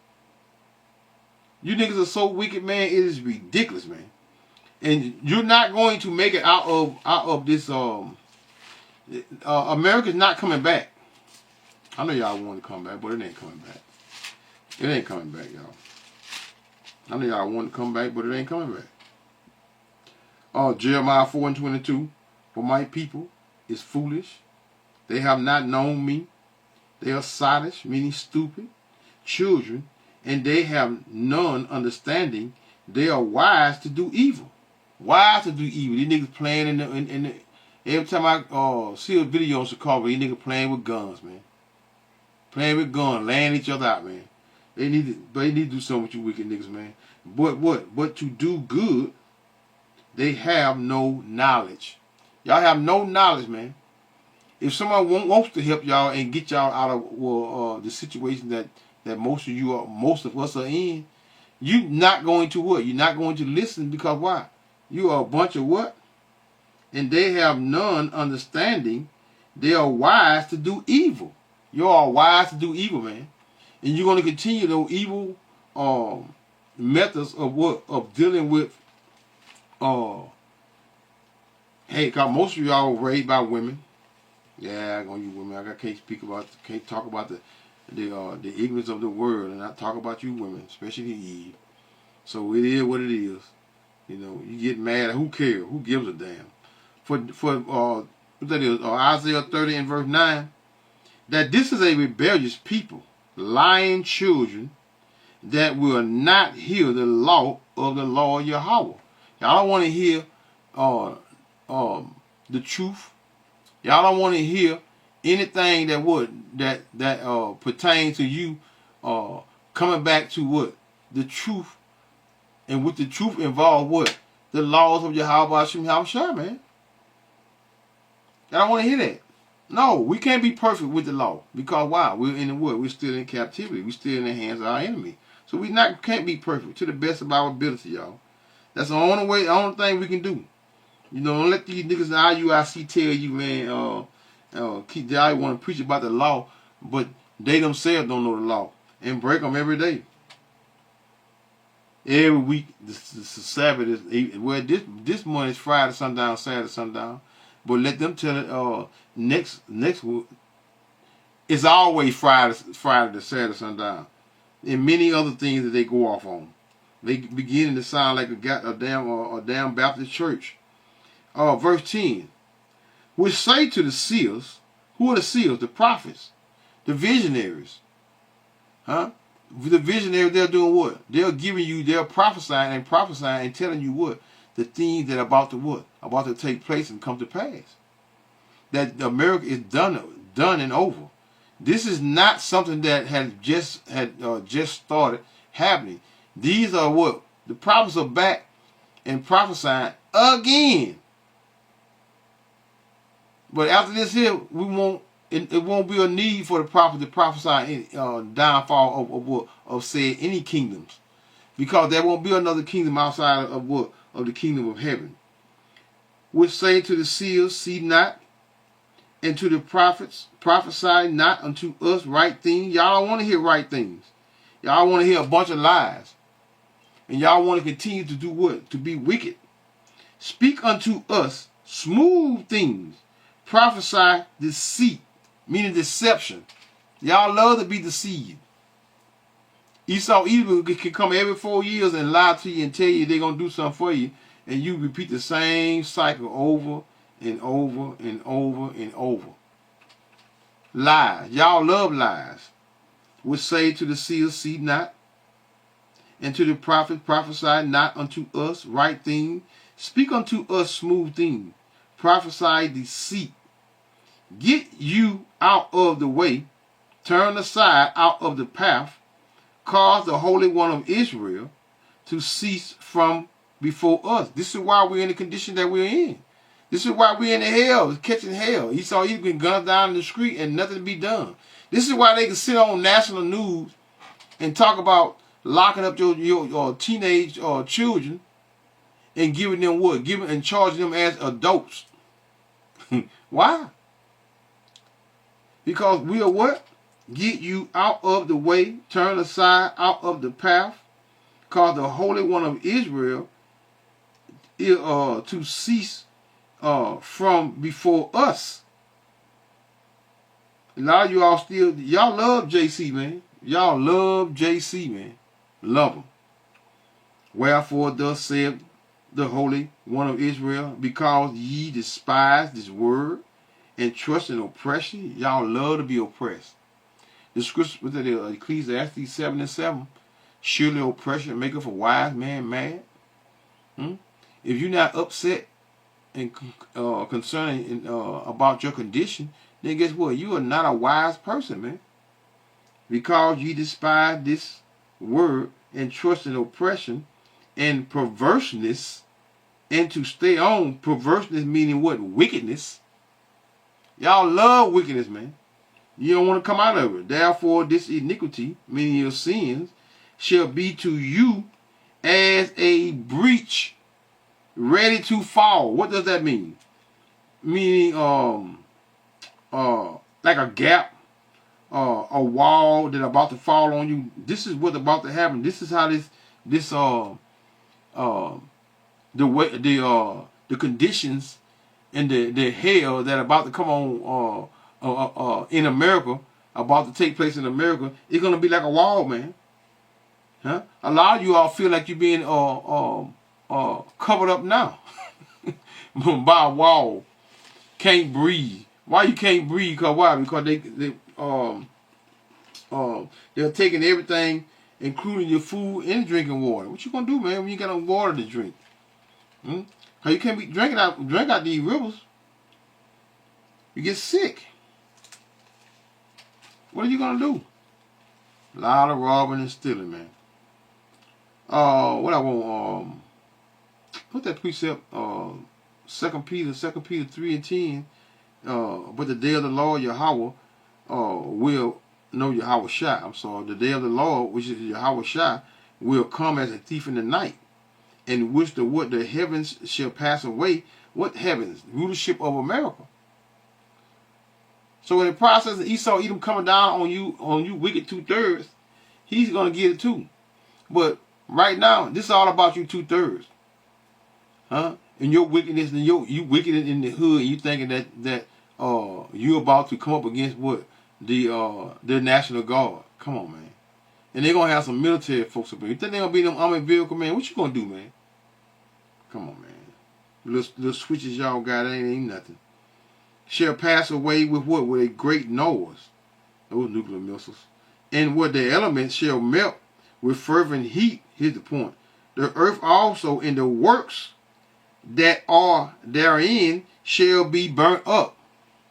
You niggas are so wicked, man. It is ridiculous, man. And you're not going to make it out of this. America's not coming back. I know y'all want to come back, but it ain't coming back. It ain't coming back, y'all. I know y'all want to come back, but it ain't coming back. Jeremiah 4:22. For my people is foolish. They have not known me. They are sottish, meaning stupid, children, and they have none understanding. They are wise to do evil. Wise to do evil. These niggas playing in the every time I see a video on Chicago, these niggas playing with guns, man. Playing with guns, laying each other out, man. They need to do something with you wicked niggas, man. But what? But to do good, they have no knowledge. Y'all have no knowledge, man. If someone wants to help y'all and get y'all out of the situation that most of us are in, you're not going to what? You're not going to listen because why? You are a bunch of what? And they have none understanding. They are wise to do evil. You are wise to do evil, man. And you're going to continue those evil methods of what? Of dealing with hey, cause most of y'all were raised by women. Yeah, I'm gonna use women. I can't talk about the ignorance of the world, and not talk about you women, especially Eve. So it is what it is. You know, you get mad. Who cares? Who gives a damn? For what that is, Isaiah 30:9, that this is a rebellious people, lying children, that will not hear the law of the Lord Yahweh. Y'all don't want to hear the truth. Y'all don't want to hear anything that pertains to you coming back to what? The truth. And with the truth involved what? The laws of Yahweh Hashem Yahweh Shai, man. Y'all don't want to hear that. No, we can't be perfect with the law. Because why? We're in the what? We're still in captivity. We're still in the hands of our enemy. So we can't be perfect to the best of our ability, y'all. That's the only thing we can do. You know, don't let these niggas in IUIC tell you, man, they want to preach about the law, but they themselves don't know the law and break them every day. Every week, the Sabbath is, well, this month is Friday sundown, Saturday sundown. But let them tell it. Next it's always Friday to Saturday sundown, and many other things that they go off on. They beginning to sound like a damn Baptist church. Verse 10, which say to the seers, who are the seers? The prophets, the visionaries. Huh? The visionaries, they're doing what? They're giving you, they're prophesying and telling you what? The things that are about to what? About to take place and come to pass. That America is done and over. This is not something that had just started happening. These are what? The prophets are back and prophesying again. But after this here, it won't be a need for the prophet to prophesy downfall of say any kingdoms, because there won't be another kingdom outside of what? Of the kingdom of heaven. Which say to the seers, see not, and to the prophets, prophesy not unto us right things. Y'all don't want to hear right things. Y'all want to hear a bunch of lies. And y'all want to continue to do what? To be wicked. Speak unto us smooth things. Prophesy deceit, meaning deception. Y'all love to be deceived. Esau'S can come every 4 years and lie to you and tell you they're going to do something for you, and you repeat the same cycle over and over and over and over. Lies. Y'all love lies. Which say to the seers, see not, and to the prophet, prophesy not unto us right things. Speak unto us smooth things. Prophesy deceit. Get you out of the way. Turn aside out of the path. Cause the Holy One of Israel to cease from before us. This is why we're in the condition that we're in. This is why we're in the hell, catching hell. Esau's been gunned down in the street and nothing to be done. This is why they can sit on national news and talk about locking up your teenage children and giving them what? And charging them as adults. Why? Because we are what? Get you out of the way, turn aside out of the path, cause the Holy One of Israel to cease from before us. A lot of you all y'all love JC, man. Y'all love JC, man. Love him. Wherefore thus saith the Holy One of Israel, because ye despise this word and trust in oppression. Y'all love to be oppressed. The scripture with Ecclesiastes 7:7, surely oppression maketh a wise man mad. If you're not upset and concerning about your condition, then guess what? You are not a wise person, man. Because ye despise this word and trust in oppression and perverseness, and to stay on perverseness, meaning what? Wickedness. Y'all love wickedness, man. You don't want to come out of it. Therefore, this iniquity, meaning your sins, shall be to you as a breach ready to fall. What does that mean? Meaning, like a gap, a wall that about to fall on you. This is what's about to happen. This is how the conditions and the hell that about to come on in America, about to take place in America, it's gonna be like a wall, man. Huh? A lot of you all feel like you're being covered up now by a wall. Can't breathe. Why you can't breathe? Cause why? Because they're taking everything, including your food and drinking water. What you gonna do, man, when you got no water to drink? Cause you can't be drink out these rivers. You get sick. What are you gonna do? A lot of robbing and stealing, man. What I want? What's that precept? 2 Peter 3:10. But the day of the Lord Yahweh will know Yahweh Shai. I'm sorry. The day of the Lord, which is Yahweh Shai, will come as a thief in the night, in which the heavens shall pass away. What heavens? Rulership of America. So in the process of Esau Edom coming down on you wicked 2/3, he's gonna get it too. But right now, this is all about you 2/3. Huh? and your wickedness and you wicked in the hood, and you thinking that you about to come up against what the National Guard. Come on, man. And they're gonna have some military folks up there. You think they're gonna be them armored vehicle, man? What you gonna do, man? Come on, man. Little switches y'all got ain't nothing. Shall pass away with what? With a great noise. Those nuclear missiles. And what the elements shall melt with fervent heat. Here's the point. The earth also and the works that are therein shall be burnt up.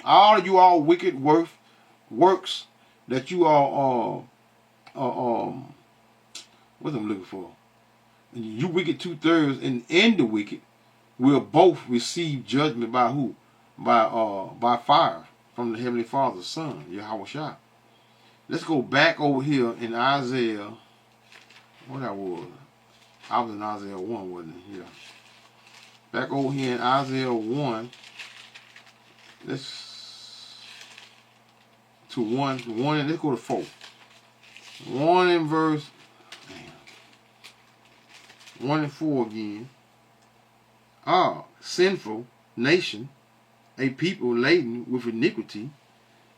All of you all wicked works that you all what I'm looking for. You wicked 2/3 and the wicked will both receive judgment by who? By fire from the Heavenly Father's Son, Yahweh Shah. Let's go back over here in Isaiah. What I was in Isaiah 1, wasn't it? Yeah. Back over here in Isaiah 1. Let's to 1 and let's go to 4. 1 and verse 1 and 4 again. Sinful nation, a people laden with iniquity,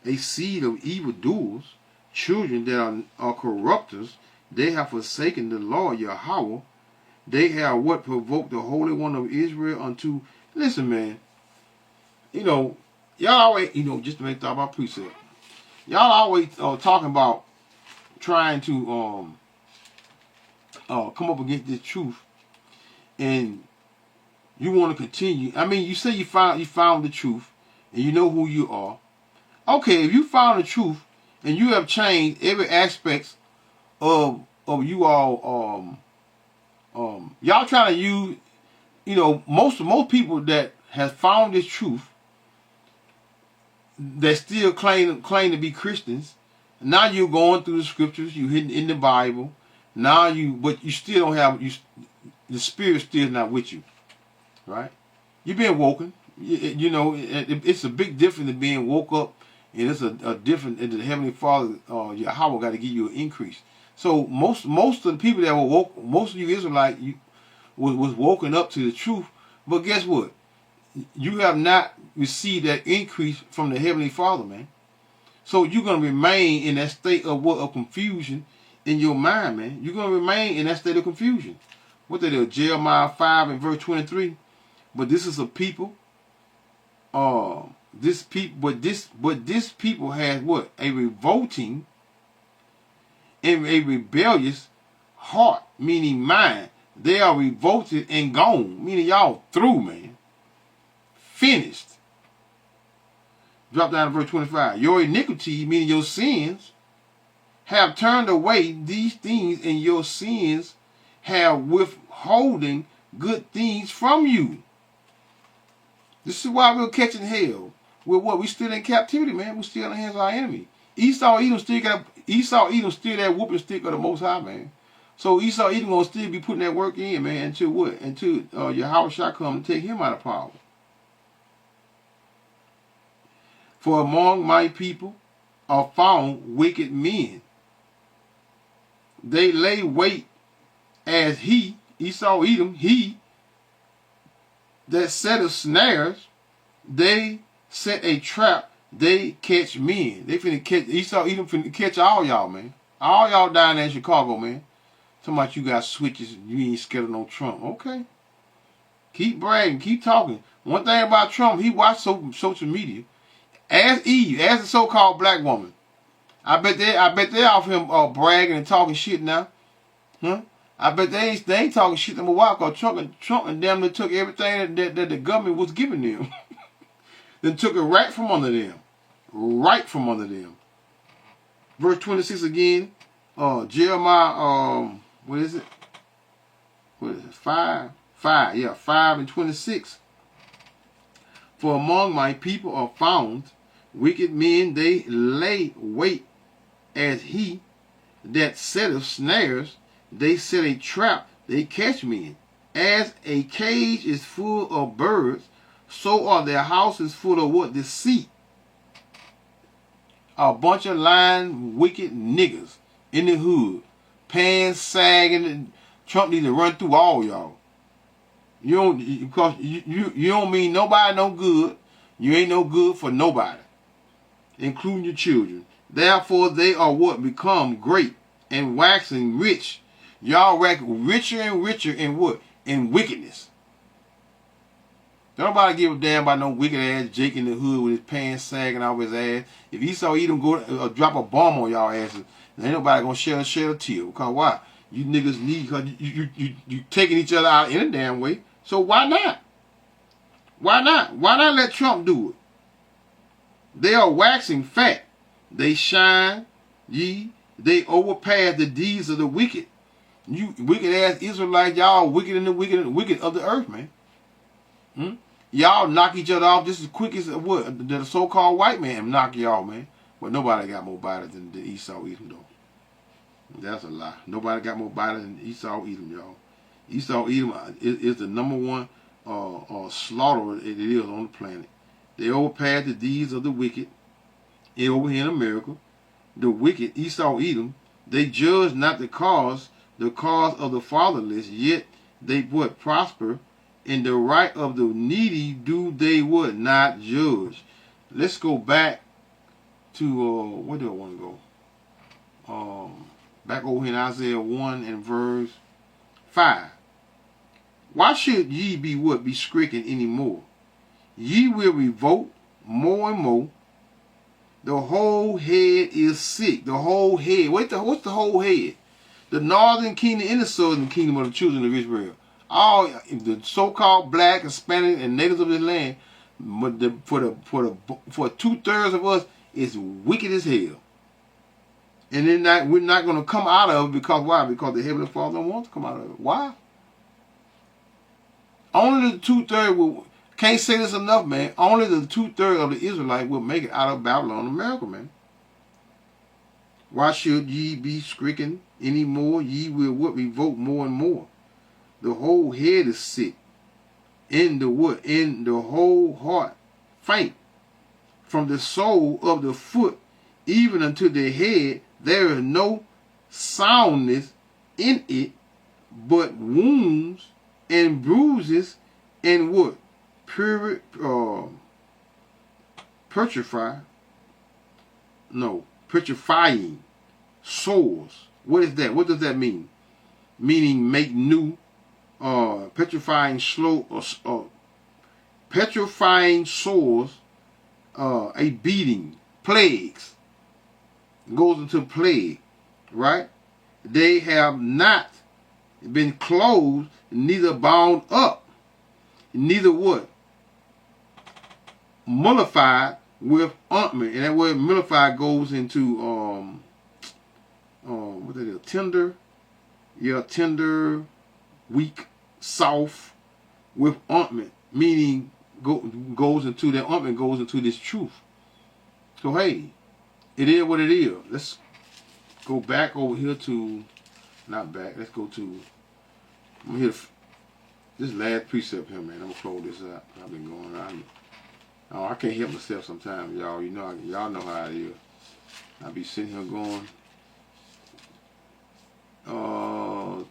a seed of evildoers, children that are corrupters. They have forsaken the Lord Yahweh. They have what provoked the Holy One of Israel unto. Listen, man. Y'all always, just to make thought about precept. Y'all always talking about trying to come up against this truth, and you want to continue. I mean, you say you found the truth, and you know who you are. Okay, if you found the truth and you have changed every aspect of you all, y'all trying to use, most people that has found this truth that still claim to be Christians. Now you're going through the scriptures, you hidden in the Bible. But you still don't have the Spirit still not with you, right? You've been woken. It's a big difference than being woke up, and it's a different. And the Heavenly Father, Yahweh, got to give you an increase. So most of the people that were woke, most of you Israelites, was woken up to the truth. But guess what? You have not received that increase from the Heavenly Father, man. So you're gonna remain in that state of confusion in your mind, man. You're gonna remain in that state of confusion. What they do? Jeremiah 5 and verse 23. But this is a people. This people has what? A revolting and a rebellious heart, meaning mind. They are revolted and gone, meaning y'all through, man. Finished. Drop down to verse 25. Your iniquity, meaning your sins, have turned away these things, and your sins have withholding good things from you. This is why we're catching hell. We're what? We still in captivity, man. We're still in the hands of our enemy. Esau Edom still that whooping stick of the Most High, man. So Esau Edom gonna still be putting that work in, man, until what? Until Yahweh shall come and take him out of power. For among my people are found wicked men. They lay wait as he, Esau Edom, he that setteth snares. They set a trap. They catch men. They finna catch Esau Edom finna catch all y'all, man. All y'all down there in Chicago, man. Talking about you got switches and you ain't scared of no Trump. Okay. Keep bragging. Keep talking. One thing about Trump, he watched social media. Ask Eve, ask the so-called black woman. I bet they off him bragging and talking shit now. Huh? I bet they ain't talking shit no more because Trump and them took everything that the government was giving them. Then took it right from under them. Right from under them. Verse 26 again. Jeremiah, what is it? 5 and 26. For among my people are found wicked men, they lay wait as he that setteth snares. They set a trap, they catch men. As a cage is full of birds, so are their houses full of what? Deceit. A bunch of lying, wicked niggas in the hood. Pants sagging. Trump need to run through all y'all. You don't, because you don't mean nobody no good. You ain't no good for nobody, including your children. Therefore they are what? Become great and waxing rich. Y'all rack richer and richer in what? In wickedness. Nobody give a damn about no wicked ass Jake in the hood with his pants sagging off his ass. If Esau Edom go drop a bomb on y'all asses, ain't nobody gonna shed a tear. Because why? You niggas need, because you taking each other out in a damn way. So why not? Why not? Why not let Trump do it? They are waxing fat. They shine, they overpass the deeds of the wicked. You wicked ass Israelites, y'all wicked in the wicked of the earth, man. Y'all knock each other off just as quick as what the so-called white man knock y'all, man. But nobody got more bodies than the Esau Edom, though. That's a lie. Nobody got more bodies than Esau Edom, y'all. Esau Edom is the number one slaughterer it is on the planet. They overpass the deeds of the wicked. Over here in America, the wicked Esau Edom, they judge not the cause of the fatherless, yet they would prosper. In the right of the needy do they would not judge. Let's go back to where do I want to go? Back over in Isaiah 1 and verse 5. Why should ye be what? Be stricken anymore? Ye will revolt more and more. The whole head is sick. The whole head. What's the whole head? The northern kingdom and the southern kingdom of the children of Israel. All the so-called black, Hispanic, and natives of this land, but for 2/3 of us, is wicked as hell. And then we're not going to come out of it because why? Because the Heavenly Father don't want to come out of it. Why? Only the 2/3 will. Can't say this enough, man. Only the 2/3 of the Israelites will make it out of Babylon, America, man. Why should ye be stricken any more? Ye will what? Revolt more and more. The whole head is sick. In the what? In the whole heart faint. From the sole of the foot even unto the head, there is no soundness in it, but wounds and bruises and what? Petrifying sores. What is that? What does that mean? Meaning make new, petrifying sores, a beating, plagues. Goes into plague, right? They have not been closed, neither bound up, neither what? Mollified with ointment. And that word mollified goes into what that is? Tender. Yeah, tender, weak, soft, with ointment. Meaning goes into that ointment goes into this truth. So hey, it is what it is. Let's go back over here to, not back. Let's go to. I'm here. This last precept here, man. I'm gonna close this up. I've been going on. Oh, I can't help myself sometimes, y'all. You know, y'all know how it is. I be sitting here going,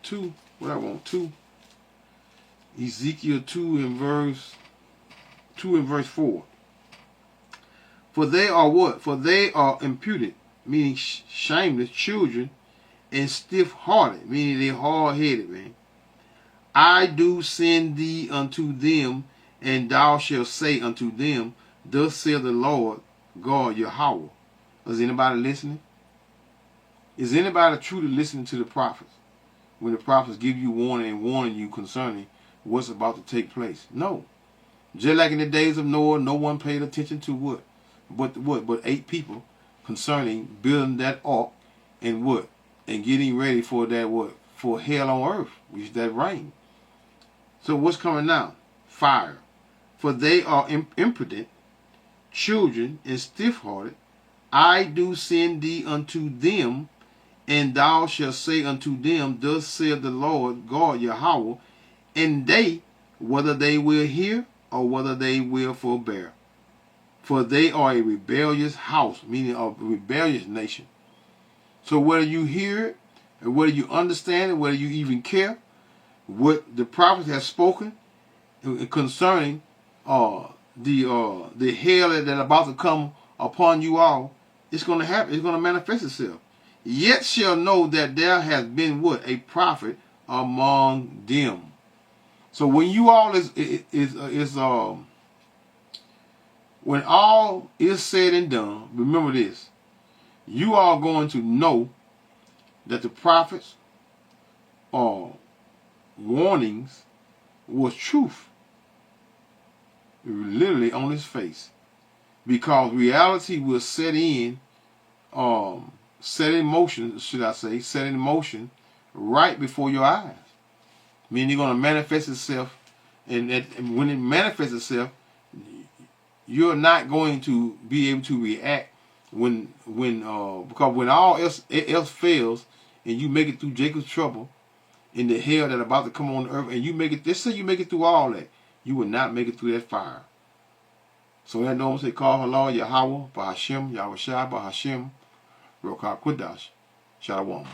2. What I want 2. Ezekiel 2 and verse 4. For they are what? For they are impudent, meaning shameless children, and stiff-hearted, meaning they hard-headed, man. I do send thee unto them, and thou shalt say unto them, thus saith the Lord God Yahweh. Is anybody listening? Is anybody truly listening to the prophets? When the prophets give you warning and warning you concerning what's about to take place? No. Just like in the days of Noah, no one paid attention to what? But 8 people concerning building that ark and what? And getting ready for that what? For hell on earth, which is that rain. So what's coming now? Fire. For they are impotent children and stiff-hearted. I do send thee unto them, and thou shalt say unto them, thus saith the Lord God Yahweh, and they, whether they will hear or whether they will forbear. For they are a rebellious house, meaning a rebellious nation. So whether you hear it, and whether you understand it, whether you even care, what the prophets have spoken, concerning the hell that about to come upon you all, it's going to happen. It's going to manifest itself. Yet shall know that there has been what? A prophet among them. So when you all when all is said and done, remember this: you are going to know that the prophets' warnings was truth, literally on his face, because reality will set in motion, should I say, set in motion right before your eyes. Meaning it's going to manifest itself, and when it manifests itself, you're not going to be able to react because when all else fails, and you make it through Jacob's trouble in the hell that about to come on the earth, and you make it, let's say you make it through all that, you will not make it through that fire. So that normal say, call halal Yahweh, Bahashem, Yahweh Shai, Bahashem, Rokah Kodash, Shalom.